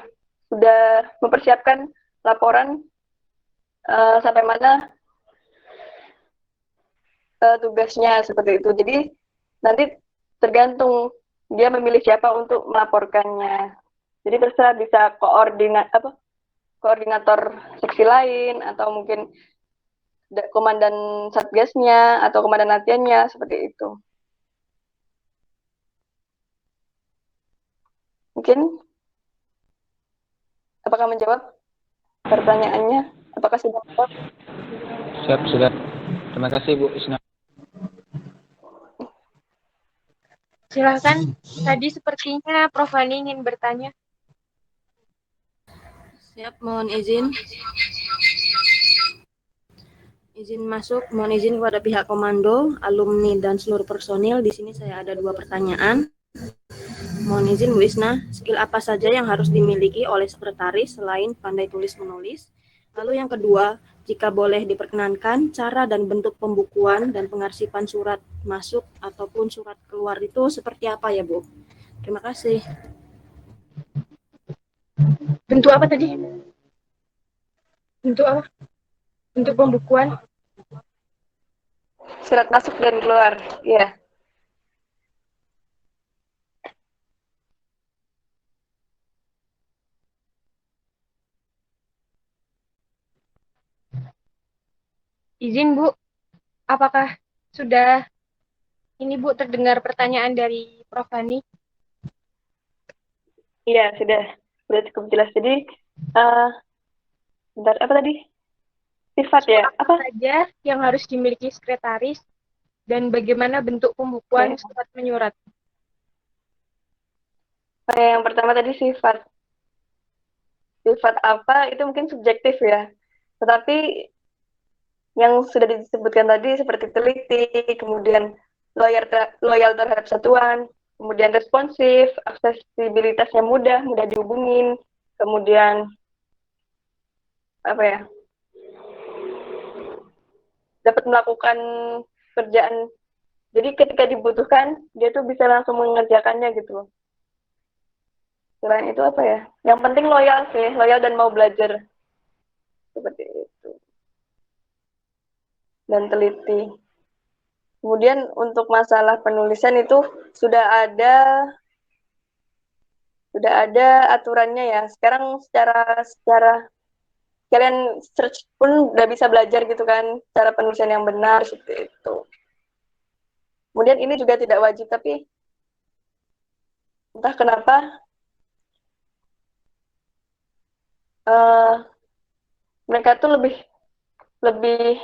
S1: mempersiapkan laporan sampai mana tugasnya seperti itu. Jadi nanti tergantung dia memilih siapa untuk melaporkannya. Jadi terserah bisa koordinator seksi lain atau mungkin komandan satgasnya atau komandan latihannya seperti itu. Mungkin apakah menjawab pertanyaannya? Apakah sudah menjawab?
S8: Siap, sudah. Terima kasih Bu Isna.
S2: Silakan. Tadi sepertinya Prof. Hani ingin bertanya.
S4: Siap, mohon izin. Izin masuk, mohon izin kepada pihak komando, alumni, dan seluruh personil. Di sini saya ada 2 pertanyaan. Mohon izin Bu Isna, skill apa saja yang harus dimiliki oleh sekretaris selain pandai tulis menulis? Lalu yang kedua, jika boleh diperkenankan, cara dan bentuk pembukuan dan pengarsipan surat masuk ataupun surat keluar itu seperti apa ya, Bu? Terima kasih.
S2: Bentuk apa tadi? Bentuk apa? Bentuk pembukuan.
S1: Surat masuk dan keluar. Ya.
S2: Izin, Bu. Apakah sudah ini, Bu, terdengar pertanyaan dari Prof. Hani?
S1: Iya, sudah cukup jelas. Jadi, bentar, apa tadi? Sifat ya? Apa?
S2: Saja yang harus dimiliki sekretaris dan bagaimana bentuk pembukuan surat menyurat?
S1: Yang pertama tadi sifat. Sifat apa itu mungkin subjektif ya. Tetapi yang sudah disebutkan tadi seperti teliti, kemudian loyal terhadap satuan, kemudian responsif, aksesibilitasnya mudah dihubungin, kemudian apa ya, dapat melakukan kerjaan. Jadi ketika dibutuhkan, dia tuh bisa langsung mengerjakannya gitu. Selain itu apa ya? Yang penting loyal sih, loyal dan mau belajar. Seperti itu. Dan teliti. Kemudian untuk masalah penulisan itu sudah ada aturannya ya. Sekarang secara kalian search pun udah bisa belajar gitu kan, cara penulisan yang benar seperti itu. Kemudian ini juga tidak wajib, tapi entah kenapa mereka tuh lebih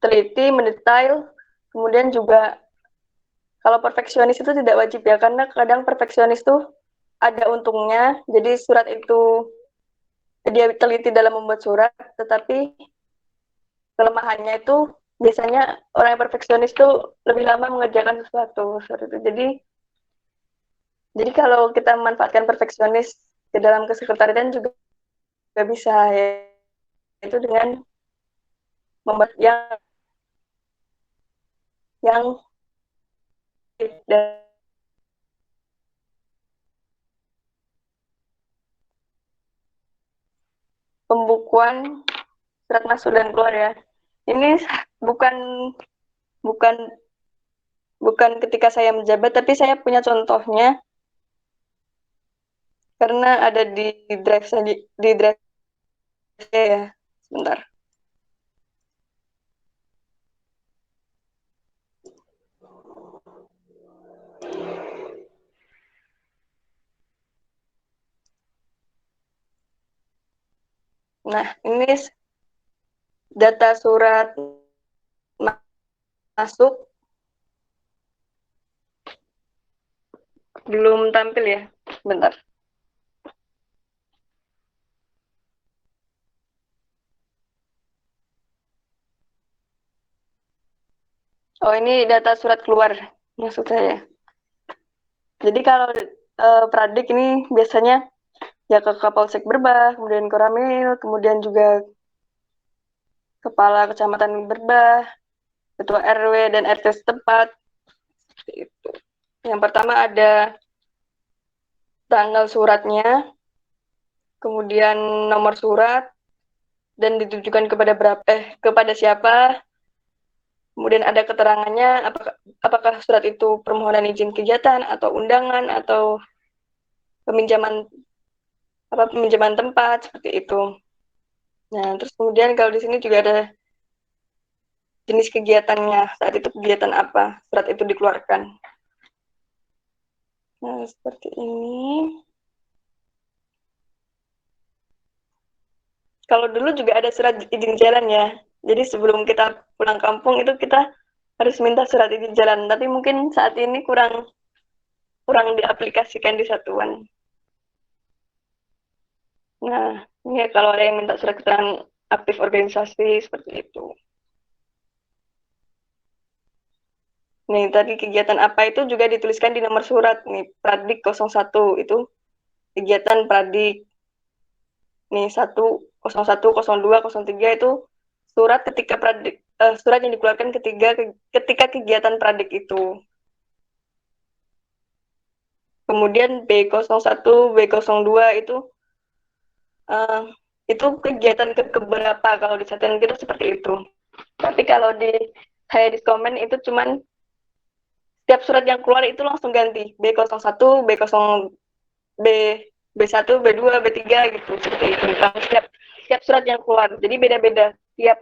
S1: teliti, mendetail, kemudian juga kalau perfeksionis itu tidak wajib ya, karena kadang perfeksionis tuh ada untungnya, jadi surat itu dia teliti dalam membuat surat, tetapi kelemahannya itu biasanya orang yang perfeksionis tuh lebih lama mengerjakan sesuatu seperti itu. Jadi kalau kita memanfaatkan perfeksionis ke dalam kesekretariatan juga bisa ya, itu dengan membuat yang pembukuan surat masuk dan keluar ya. Ini bukan ketika saya menjabat, tapi saya punya contohnya karena ada di drive saya ya. Sebentar. Nah, ini data surat masuk belum tampil ya. Bentar. Oh, ini data surat keluar maksud saya. Jadi kalau Pradik ini biasanya ya ke Kapolsek Berbah, kemudian Koramil, kemudian juga Kepala Kecamatan Berbah, Ketua RW dan RT setempat. Seperti itu. Yang pertama ada tanggal suratnya, kemudian nomor surat, dan ditujukan kepada siapa, kemudian ada keterangannya apakah surat itu permohonan izin kegiatan atau undangan atau peminjaman tempat seperti itu. Nah, terus kemudian kalau di sini juga ada jenis kegiatannya, saat itu kegiatan apa surat itu dikeluarkan. Nah, seperti ini. Kalau dulu juga ada surat izin jalan ya. Jadi sebelum kita pulang kampung itu kita harus minta surat izin jalan. Tapi mungkin saat ini kurang diaplikasikan di satuan. Nah, ini kalau ada yang minta surat keterangan aktif organisasi seperti itu. Nih, tadi kegiatan apa itu juga dituliskan di nomor surat. Nih, Pradik 01 itu kegiatan Pradik. nih 101, 02, 03 itu surat surat yang dikeluarkan ketika kegiatan pradik itu. Kemudian B01, B02 itu kegiatan keberapa kalau di satuan kita seperti itu. Tapi kalau saya di komen itu cuman setiap surat yang keluar itu langsung ganti B01, B1, B2, B3 gitu seperti itu. Kalau setiap surat yang keluar. Jadi beda-beda. Tiap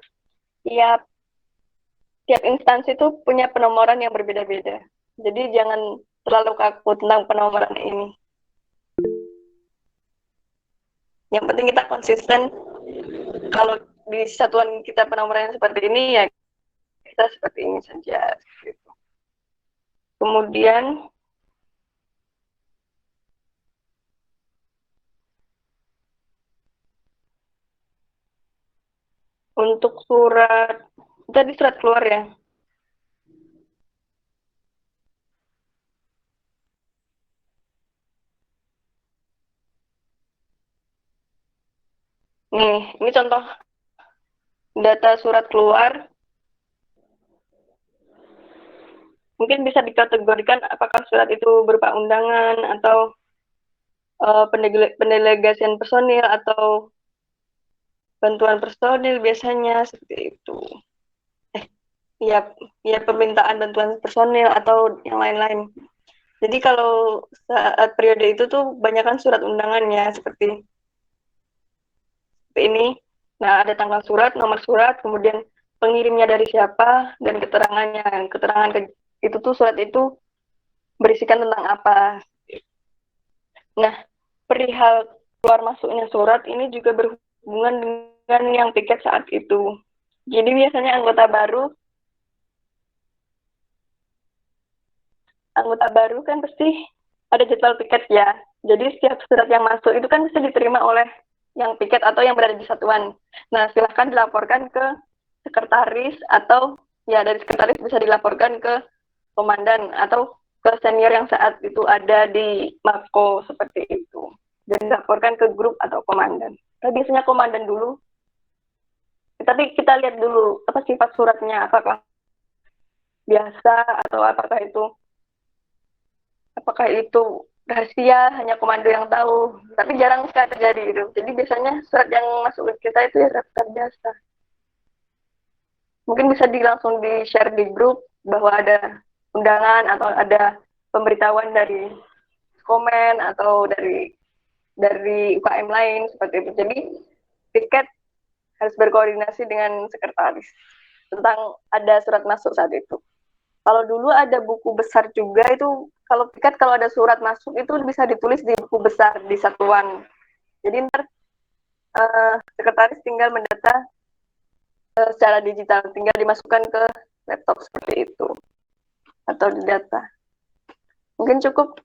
S1: instansi itu punya penomoran yang berbeda-beda. Jadi jangan terlalu kaku tentang penomoran ini. Yang penting kita konsisten. Kalau di satuan kita penomoran seperti ini, ya kita seperti ini saja. Gitu. Kemudian untuk surat, tadi surat keluar ya. Nih, ini contoh data surat keluar. Mungkin bisa dikategorikan apakah surat itu berupa undangan atau pendelegasian personil atau bantuan personil biasanya seperti itu. Ya permintaan bantuan personil atau yang lain-lain. Jadi kalau saat periode itu tuh banyakkan surat undangannya seperti ini. Nah, ada tanggal surat, nomor surat, kemudian pengirimnya dari siapa, dan keterangannya. Keterangan itu tuh surat itu berisikan tentang apa. Nah, perihal keluar masuknya surat ini juga berhubungan dengan yang piket saat itu. Jadi biasanya anggota baru kan pasti ada jadwal piket ya. Jadi setiap surat yang masuk itu kan bisa diterima oleh yang piket atau yang berada di satuan. Nah, silahkan dilaporkan ke sekretaris atau ya dari sekretaris bisa dilaporkan ke komandan atau ke senior yang saat itu ada di Mako seperti itu. Dan dilaporkan ke grup atau komandan. Tapi biasanya komandan dulu. Tapi kita lihat dulu apa sifat suratnya, apakah biasa atau apakah itu rahasia, hanya komando yang tahu. Tapi jarang sekali terjadi itu. Jadi biasanya surat yang masuk ke kita itu ya surat biasa. Mungkin bisa langsung di-share di grup bahwa ada undangan atau ada pemberitahuan dari komen atau dari UKM lain seperti itu. Jadi piket harus berkoordinasi dengan sekretaris tentang ada surat masuk saat itu. Kalau dulu ada buku besar juga itu, kalau piket kalau ada surat masuk itu bisa ditulis di buku besar di satuan. Jadi ntar sekretaris tinggal mendata secara digital, tinggal dimasukkan ke laptop seperti itu atau di data. Mungkin cukup.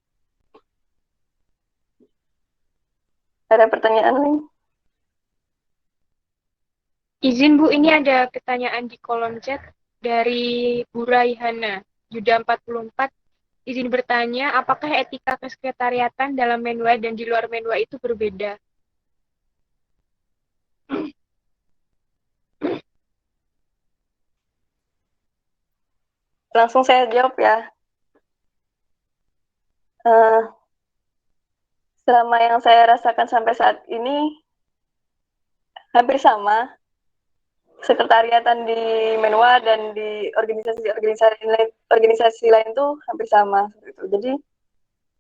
S1: Ada pertanyaan nih?
S2: Izin Bu, ini ada pertanyaan di kolom chat dari Bu Raihana, Yuda 44. Izin bertanya, apakah etika kesekretariatan dalam Menwa dan di luar Menwa itu berbeda?
S1: Langsung saya jawab ya. Selama yang saya rasakan sampai saat ini, hampir sama. Sekretariatan di Menwa dan di organisasi lain tuh hampir sama. Jadi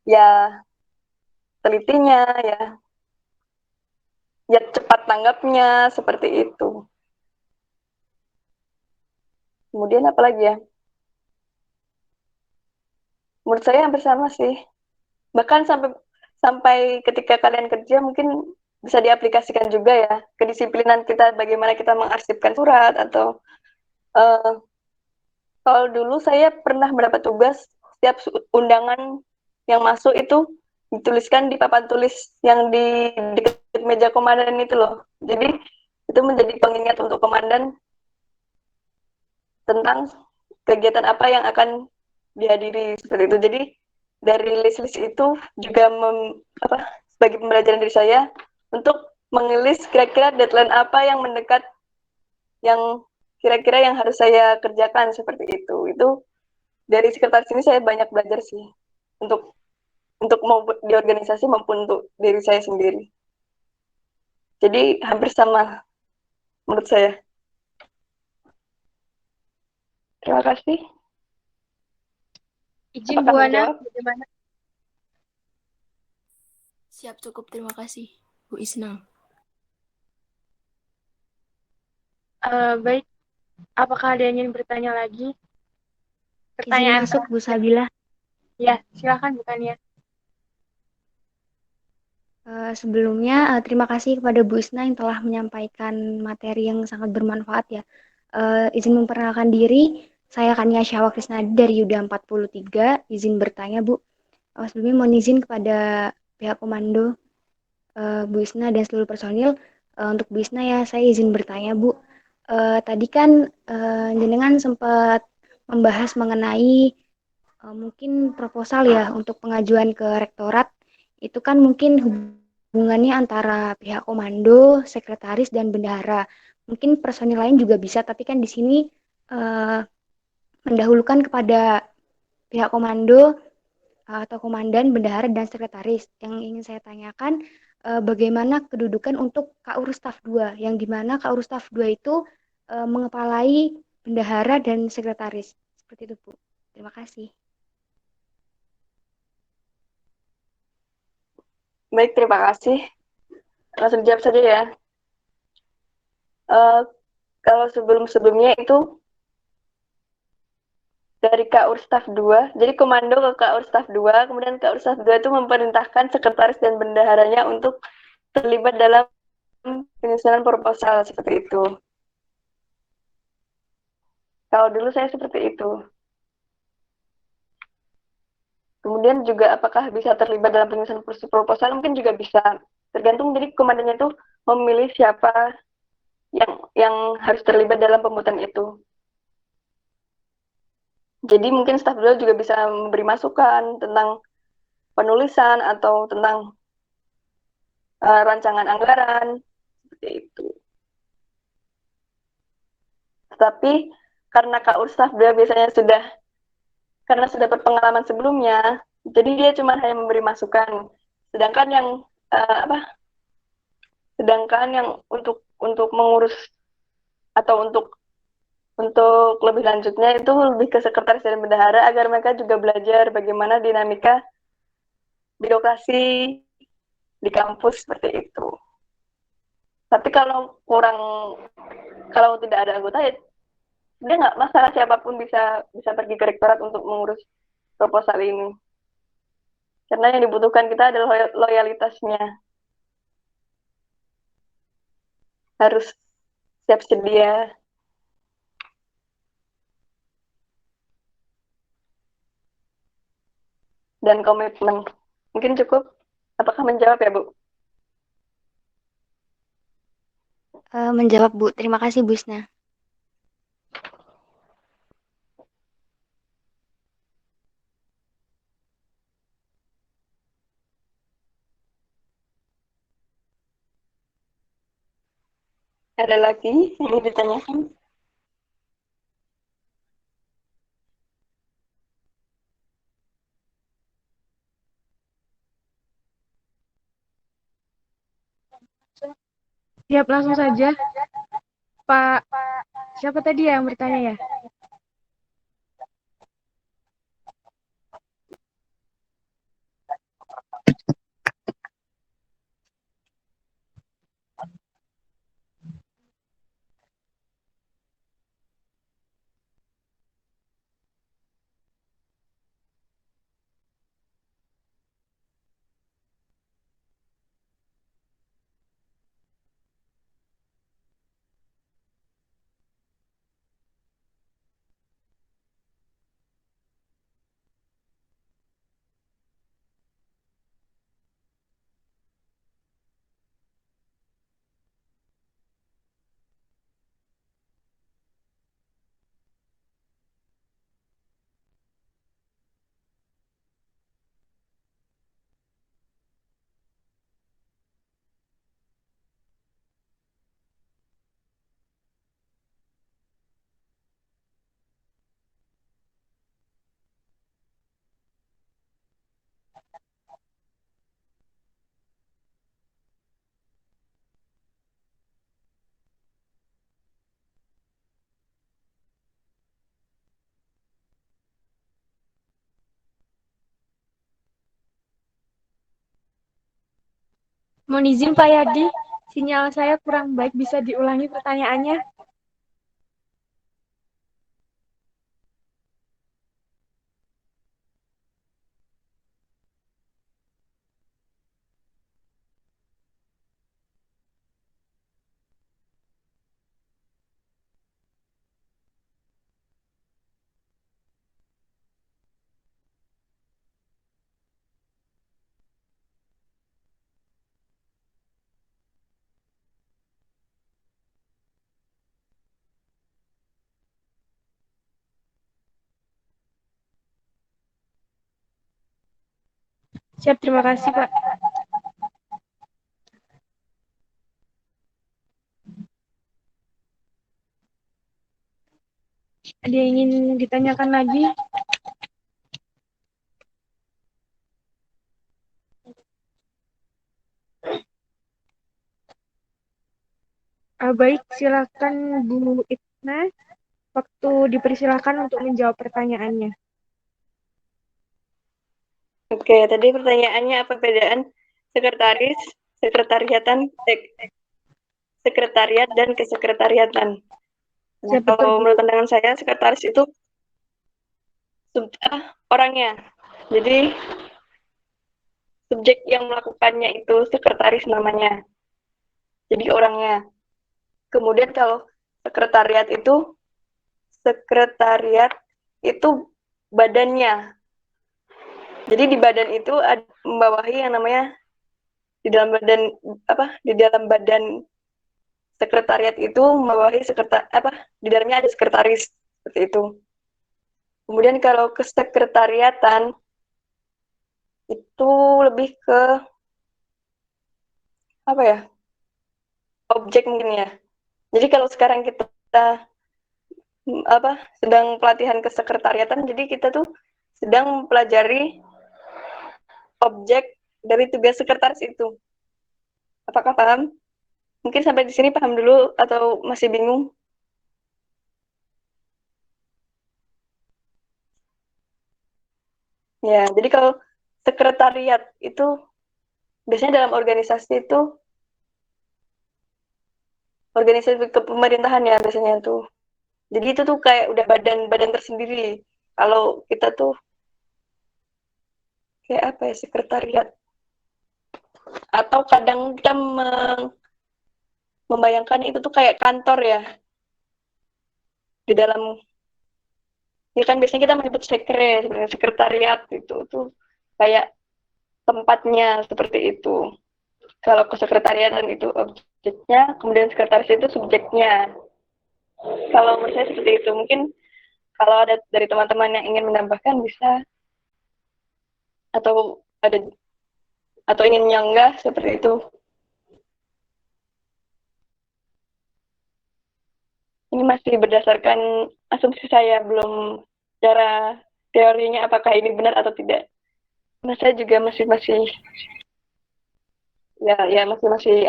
S1: ya telitinya ya cepat tanggapnya seperti itu. Kemudian apa lagi ya? Menurut saya hampir sama sih. Bahkan sampai ketika kalian kerja mungkin bisa diaplikasikan juga ya kedisiplinan kita, bagaimana kita mengarsipkan surat atau kalau dulu saya pernah mendapat tugas setiap undangan yang masuk itu dituliskan di papan tulis yang di dekat meja komandan itu loh. Jadi itu menjadi pengingat untuk komandan tentang kegiatan apa yang akan dihadiri seperti itu. Jadi dari list-list itu juga sebagai pembelajaran dari saya untuk mengelis kira-kira deadline apa yang mendekat, yang kira-kira yang harus saya kerjakan seperti itu. Itu dari sekretaris ini saya banyak belajar sih untuk mau di organisasi maupun untuk diri saya sendiri. Jadi hampir sama menurut saya. Terima kasih.
S2: Izin
S1: Apakah
S2: Bu Ana,
S1: menjawab?
S2: bagaimana?
S9: Siap, cukup. Terima kasih, Bu Isna.
S2: Baik, apakah ada yang ingin bertanya lagi?
S3: Izin
S2: Pertanyaan
S3: masuk, Bu Sabila.
S2: Ya, silakan bukannya.
S3: Sebelumnya, terima kasih kepada Bu Isna yang telah menyampaikan materi yang sangat bermanfaat ya. Izin memperkenalkan diri, saya Kania Syawa Krisnadi dari Yuda 43. Izin bertanya, Bu. Sebelumnya mohon izin kepada pihak komando, Bu Isna dan seluruh personil. Untuk Bu Isna ya, saya izin bertanya, Bu. Tadi kan jenengan sempat membahas mengenai mungkin proposal ya untuk pengajuan ke rektorat. Itu kan mungkin hubungannya antara pihak komando, sekretaris, dan bendahara. Mungkin personil lain juga bisa, tapi kan di sini mendahulukan kepada pihak komando atau komandan, bendahara, dan sekretaris. Yang ingin saya tanyakan, bagaimana kedudukan untuk Kaurus Staf 2, yang dimana Kaurus Staf 2 itu mengepalai bendahara dan sekretaris. Seperti itu, Bu. Terima kasih.
S1: Baik, terima kasih. Langsung jawab saja ya. Kalau sebelum-sebelumnya itu dari Kaur Staf 2, jadi komando ke Kaur Staf 2, kemudian Kaur Staf 2 itu memerintahkan sekretaris dan bendaharanya untuk terlibat dalam penyusunan proposal seperti itu. Kalau dulu saya seperti itu. Kemudian juga apakah bisa terlibat dalam penyusunan proposal, mungkin juga bisa. Tergantung, jadi komandannya itu memilih siapa yang harus terlibat dalam pembuatan itu. Jadi mungkin staf 2 juga bisa memberi masukan tentang penulisan atau tentang rancangan anggaran, seperti itu. Tetapi karena Kak Ustaf dia biasanya karena sudah berpengalaman sebelumnya, jadi dia cuma hanya memberi masukan. Sedangkan yang untuk mengurus atau untuk lebih lanjutnya itu lebih ke sekretaris dan bendahara agar mereka juga belajar bagaimana dinamika birokrasi di kampus seperti itu. Tapi kalau tidak ada anggota ya dia nggak masalah, siapapun bisa pergi ke rektorat untuk mengurus proposal ini. Karena yang dibutuhkan kita adalah loyalitasnya. Harus siap sedia. Dan komitmen. Mungkin cukup. Apakah menjawab ya, Bu?
S3: Menjawab, Bu. Terima kasih, Bu Isna.
S1: Ada lagi yang ingin ditanyakan?
S2: Siap, langsung saja. Pak, siapa tadi yang bertanya ya? Mohon izin Pak Yadi, sinyal saya kurang baik, bisa diulangi pertanyaannya? Siap, terima kasih Pak. Ada yang ingin ditanyakan lagi? Baik, silakan Bu Itna. Waktu dipersilakan untuk menjawab pertanyaannya.
S1: Oke, tadi pertanyaannya apa perbedaan sekretaris, sekretariatan, sekretariat dan kesekretariatan. Nah, kalau menurut pandangan saya, sekretaris itu orangnya. Jadi subjek yang melakukannya itu sekretaris namanya. Jadi orangnya. Kemudian kalau sekretariat itu badannya. Jadi di badan itu ada membawahi yang namanya di dalam badan sekretariat itu membawahi di dalamnya ada sekretaris seperti itu. Kemudian kalau kesekretariatan itu lebih ke apa ya? Objek mungkin ya. Jadi kalau sekarang kita sedang pelatihan kesekretariatan, jadi kita tuh sedang mempelajari objek dari tugas sekretaris itu. Apakah paham? Mungkin sampai di sini paham dulu atau masih bingung? Ya, jadi kalau sekretariat itu biasanya dalam organisasi kepemerintahan ya biasanya tuh. Jadi itu tuh kayak udah badan tersendiri. Kalau kita tuh kayak apa ya, sekretariat. Atau kadang kita membayangkan itu tuh kayak kantor ya. Di dalam, ya kan biasanya kita menyebut sekretariat itu tuh kayak tempatnya seperti itu. Kalau kesekretariatan itu objeknya, kemudian sekretaris itu subjeknya. Kalau menurut saya seperti itu. Mungkin kalau ada dari teman-teman yang ingin menambahkan bisa, atau ingin menyanggah seperti itu. Ini masih berdasarkan asumsi saya, belum cara teorinya apakah ini benar atau tidak. Nah, saya juga masih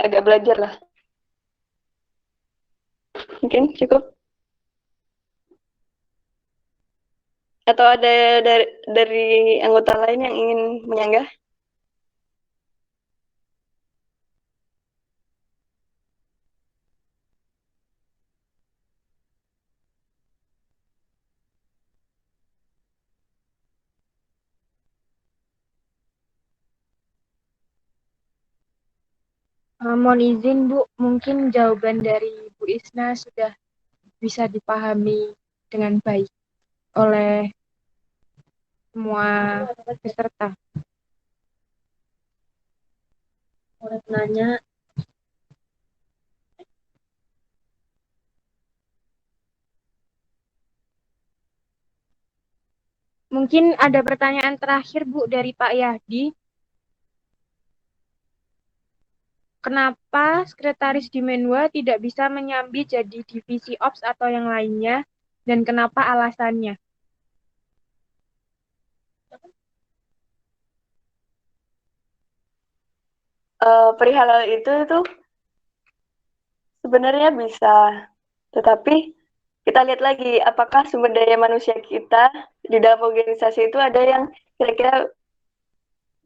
S1: agak belajar lah. Mungkin cukup. Atau ada dari anggota lain yang ingin menyanggah?
S2: Mohon izin Bu, mungkin jawaban dari Bu Isna sudah bisa dipahami dengan baik oleh semua peserta.
S4: Boleh nanya.
S2: Mungkin ada pertanyaan terakhir Bu dari Pak Yahdi. Kenapa sekretaris di Menwa tidak bisa menyambi jadi divisi ops atau yang lainnya, dan kenapa alasannya?
S1: Perihal itu tuh sebenarnya bisa, tetapi kita lihat lagi apakah sumber daya manusia kita di dalam organisasi itu ada yang kira-kira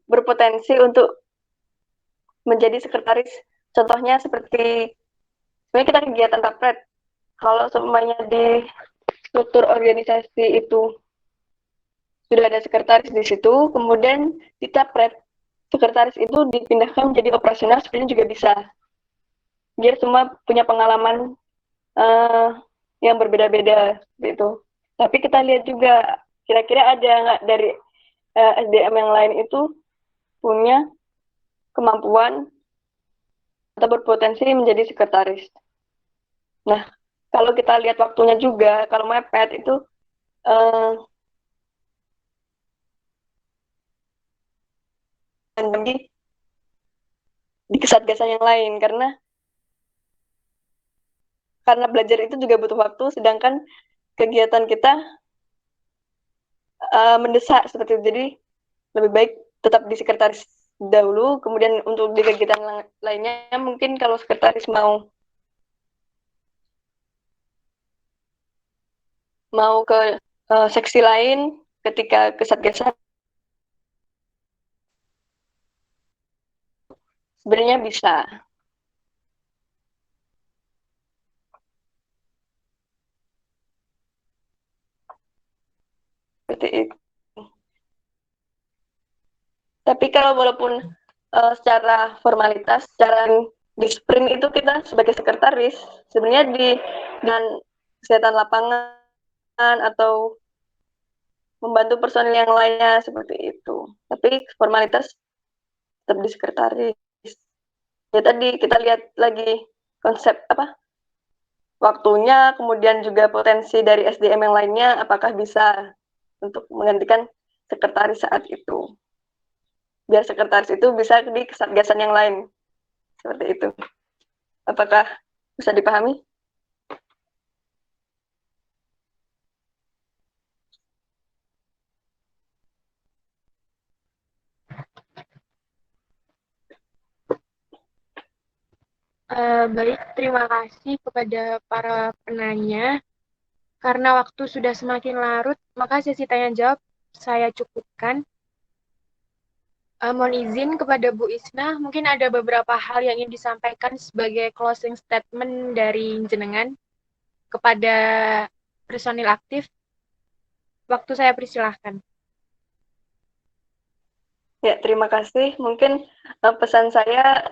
S1: berpotensi untuk menjadi sekretaris. Contohnya seperti sebenarnya kita kegiatan tapret. Kalau semuanya di struktur organisasi itu sudah ada sekretaris di situ, kemudian di tapret sekretaris itu dipindahkan menjadi operasional sebenarnya juga bisa. Biar semua punya pengalaman yang berbeda-beda gitu. Tapi kita lihat juga kira-kira ada nggak dari SDM yang lain itu punya kemampuan atau berpotensi menjadi sekretaris. Nah, kalau kita lihat waktunya juga, kalau mepet itu di kesatgasan yang lain karena belajar itu juga butuh waktu, sedangkan kegiatan kita mendesak seperti itu. Jadi lebih baik tetap di sekretaris dahulu, kemudian untuk di kegiatan lainnya mungkin kalau sekretaris mau ke seksi lain ketika kesatgasan sebenarnya bisa. Seperti itu. Tapi kalau walaupun secara formalitas, secara di sprint itu kita sebagai sekretaris, sebenarnya dengan kesehatan lapangan atau membantu personil yang lainnya seperti itu. Tapi formalitas tetap di sekretaris. Ya tadi kita lihat lagi konsep waktunya, kemudian juga potensi dari SDM yang lainnya, apakah bisa untuk menggantikan sekretaris saat itu. Biar sekretaris itu bisa di kesatgasan yang lain. Seperti itu. Apakah bisa dipahami?
S2: Baik, terima kasih kepada para penanya. Karena waktu sudah semakin larut, maka sesi tanya jawab saya cukupkan. Mohon izin kepada Bu Isna, mungkin ada beberapa hal yang ingin disampaikan sebagai closing statement dari jenengan kepada personil aktif. Waktu saya persilahkan.
S1: Ya, terima kasih. Mungkin pesan saya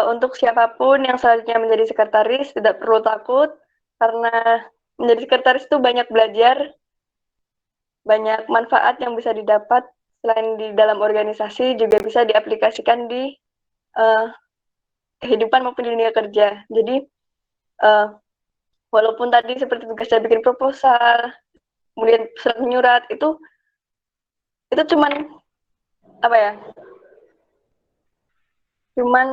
S1: untuk siapapun yang selanjutnya menjadi sekretaris tidak perlu takut, karena menjadi sekretaris itu banyak belajar, banyak manfaat yang bisa didapat selain di dalam organisasi, juga bisa diaplikasikan di kehidupan maupun di dunia kerja. Jadi walaupun tadi seperti tugas saya bikin proposal, kemudian surat menyurat, itu cuman cuman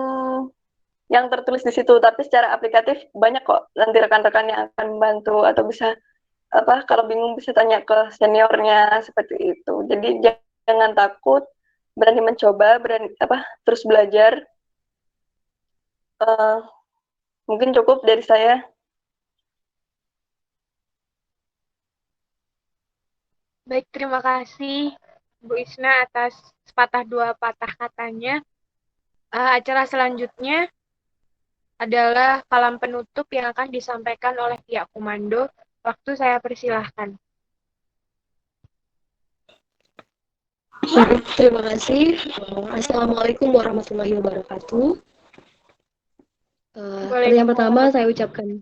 S1: yang tertulis di situ, tapi secara aplikatif banyak kok nanti rekan-rekan yang akan membantu, atau bisa kalau bingung bisa tanya ke seniornya seperti itu. Jadi jangan takut, berani mencoba, berani terus belajar. Mungkin cukup dari saya.
S2: Baik, terima kasih Bu Isna atas sepatah dua patah katanya. Acara selanjutnya adalah kalam penutup yang akan disampaikan oleh pihak komando. Waktu saya persilahkan.
S10: Terima kasih. Assalamualaikum warahmatullahi wabarakatuh. Yang pertama saya ucapkan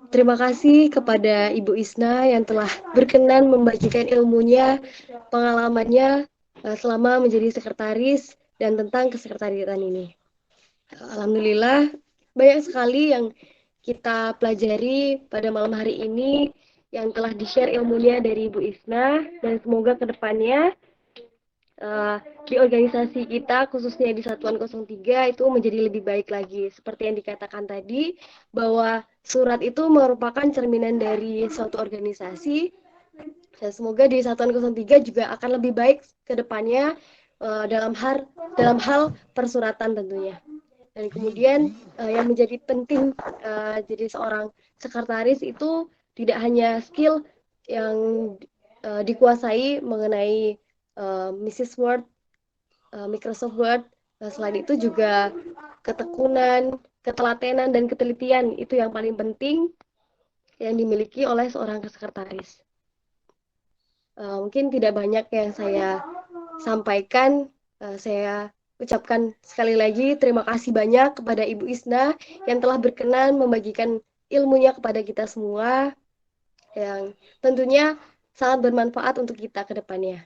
S10: terima kasih kepada Ibu Isna yang telah berkenan membagikan ilmunya, pengalamannya selama menjadi sekretaris dan tentang kesekretariatan ini. Alhamdulillah banyak sekali yang kita pelajari pada malam hari ini yang telah di-share ilmunya dari Ibu Isna, dan semoga kedepannya di organisasi kita, khususnya di Satuan 03, itu menjadi lebih baik lagi. Seperti yang dikatakan tadi, bahwa surat itu merupakan cerminan dari suatu organisasi, dan semoga di Satuan 03 juga akan lebih baik ke depannya dalam hal persuratan tentunya. Dan kemudian yang menjadi penting jadi seorang sekretaris itu tidak hanya skill yang dikuasai mengenai Mrs. Word, Microsoft Word. Selain itu juga ketekunan, ketelatenan, dan ketelitian itu yang paling penting yang dimiliki oleh seorang sekretaris. Mungkin tidak banyak yang saya sampaikan. Saya ucapkan sekali lagi terima kasih banyak kepada Ibu Isna yang telah berkenan membagikan ilmunya kepada kita semua yang tentunya sangat bermanfaat untuk kita ke depannya.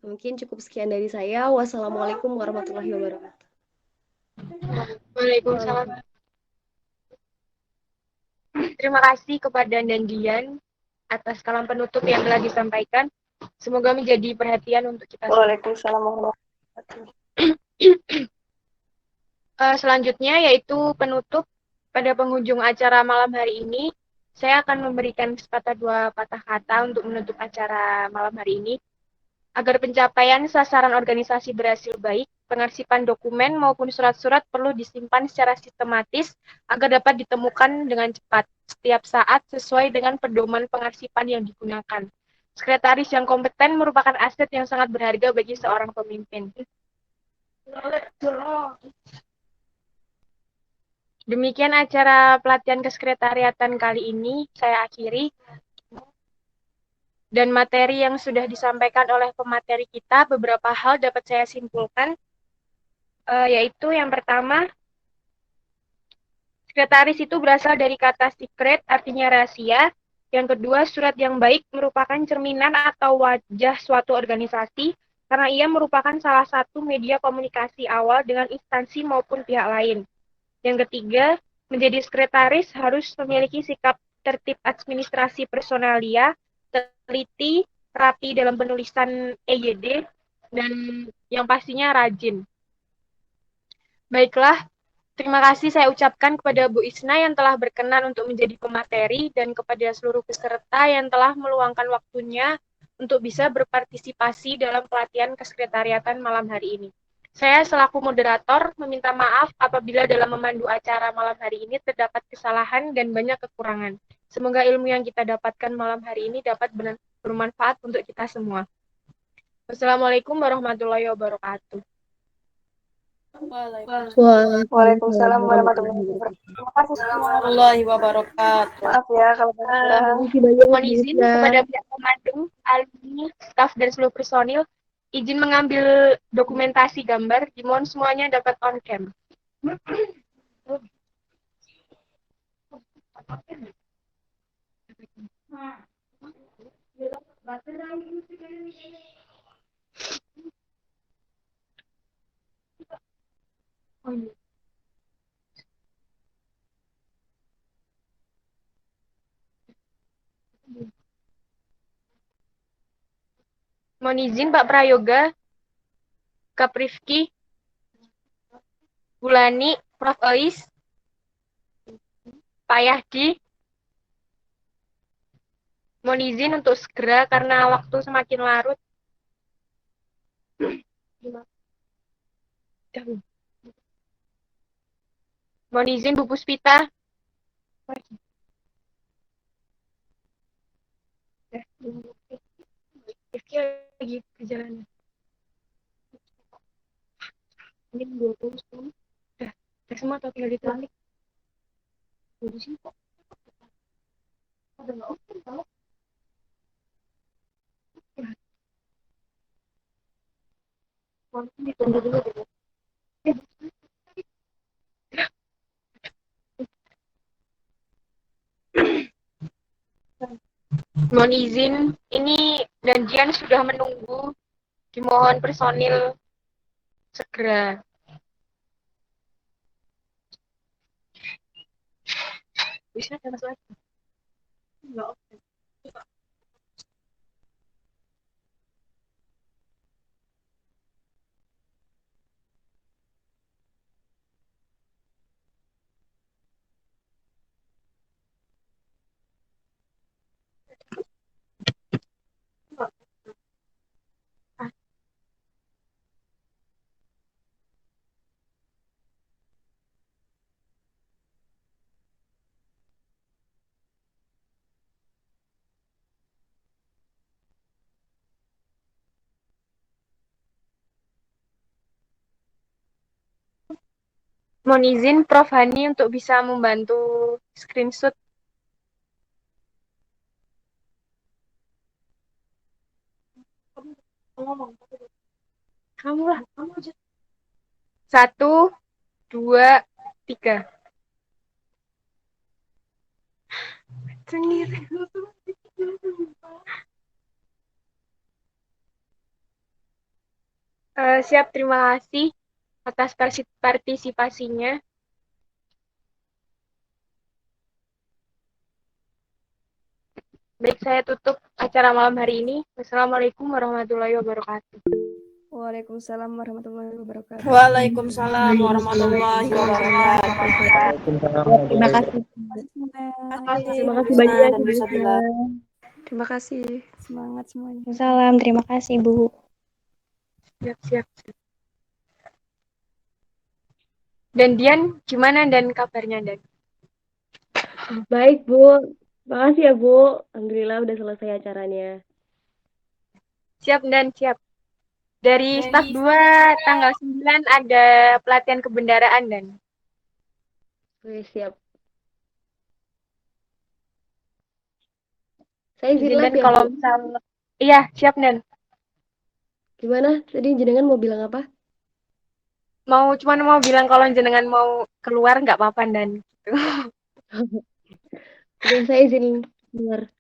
S10: Mungkin cukup sekian dari saya. Wassalamualaikum warahmatullahi wabarakatuh.
S2: Waalaikumsalam. Terima kasih kepada Nandian atas kalam penutup yang telah disampaikan. Semoga menjadi perhatian untuk kita semua.
S1: Waalaikumsalam warahmatullahi wabarakatuh.
S2: Selanjutnya yaitu penutup pada penghujung acara malam hari ini. Saya akan memberikan sepatah dua patah kata untuk menutup acara malam hari ini. Agar pencapaian sasaran organisasi berhasil baik, pengarsipan dokumen maupun surat-surat perlu disimpan secara sistematis agar dapat ditemukan dengan cepat setiap saat sesuai dengan pedoman pengarsipan yang digunakan. Sekretaris yang kompeten merupakan aset yang sangat berharga bagi seorang pemimpin. Demikian acara pelatihan kesekretariatan kali ini saya akhiri. Dan materi yang sudah disampaikan oleh pemateri kita, beberapa hal dapat saya simpulkan, yaitu yang pertama, sekretaris itu berasal dari kata secret, artinya rahasia. Yang kedua, surat yang baik merupakan cerminan atau wajah suatu organisasi, karena ia merupakan salah satu media komunikasi awal dengan instansi maupun pihak lain. Yang ketiga, menjadi sekretaris harus memiliki sikap tertib administrasi personalia, teliti, rapi dalam penulisan EYD, dan yang pastinya rajin. Baiklah, terima kasih saya ucapkan kepada Bu Isna yang telah berkenan untuk menjadi pemateri dan kepada seluruh peserta yang telah meluangkan waktunya untuk bisa berpartisipasi dalam pelatihan kesekretariatan malam hari ini. Saya selaku moderator meminta maaf apabila dalam memandu acara malam hari ini terdapat kesalahan dan banyak kekurangan. Semoga ilmu yang kita dapatkan malam hari ini dapat bermanfaat untuk kita semua. Wassalamualaikum warahmatullahi wabarakatuh.
S1: Waalaikumsalam warahmatullahi wabarakatuh. Terima kasih semua. Maaf ya kalau ada kesalahan.
S2: Mohon izin kepada pihak pemandu, alumni, staf dan seluruh personil, izin mengambil dokumentasi gambar. Dimohon semuanya dapat on cam. Mohon izin Pak Prayoga, Kak Rifki, Bulani, Prof. Ois, Pak Yahdi. Mohon izin untuk segera karena waktu semakin larut. Mohon izin Bu Puspita. Rifki lagi perjalanan. Ini 20 semua. Udah semua atau tinggal ditelik? Di sini kok. Ada nggak oke kalau? Ditunggu dulu deh. Mohon izin, ini janjian sudah menunggu. Dimohon personil segera. Bisa ada masalah? Enggak oke. Mohon izin Prof. Hani untuk bisa membantu screenshot. Kamu lah. 1, 2, 3. Sendiri. Siap, terima kasih atas partisipasinya. Baik, saya tutup acara malam hari ini. Wassalamualaikum warahmatullahi wabarakatuh.
S11: Waalaikumsalam warahmatullahi wabarakatuh.
S4: Waalaikumsalam warahmatullahi wabarakatuh.
S3: Terima kasih.
S10: Terima kasih banyak
S4: dan
S10: Bu
S4: bisa
S10: Isna. Terima kasih.
S11: Semangat semuanya.
S3: Salam, terima kasih Bu.
S2: Siap. Dan Dian, gimana dan kabarnya Dan?
S10: Baik Bu, makasih ya Bu. Alhamdulillah udah selesai acaranya.
S2: Siap Dan, siap. Dari staf 2, tanggal 9 ada pelatihan kebendaraan Dan.
S10: Oke, siap. Saya izin
S2: Izin
S10: live
S2: Dan
S10: ya
S2: kalau
S10: Bu.
S2: misalnya, iya siap Dan.
S10: Gimana? Tadi jenengan mau bilang apa?
S2: Cuman mau bilang kalau jenengan mau keluar nggak apa-apa Dan. Gitu.
S10: Oke, saya izin keluar.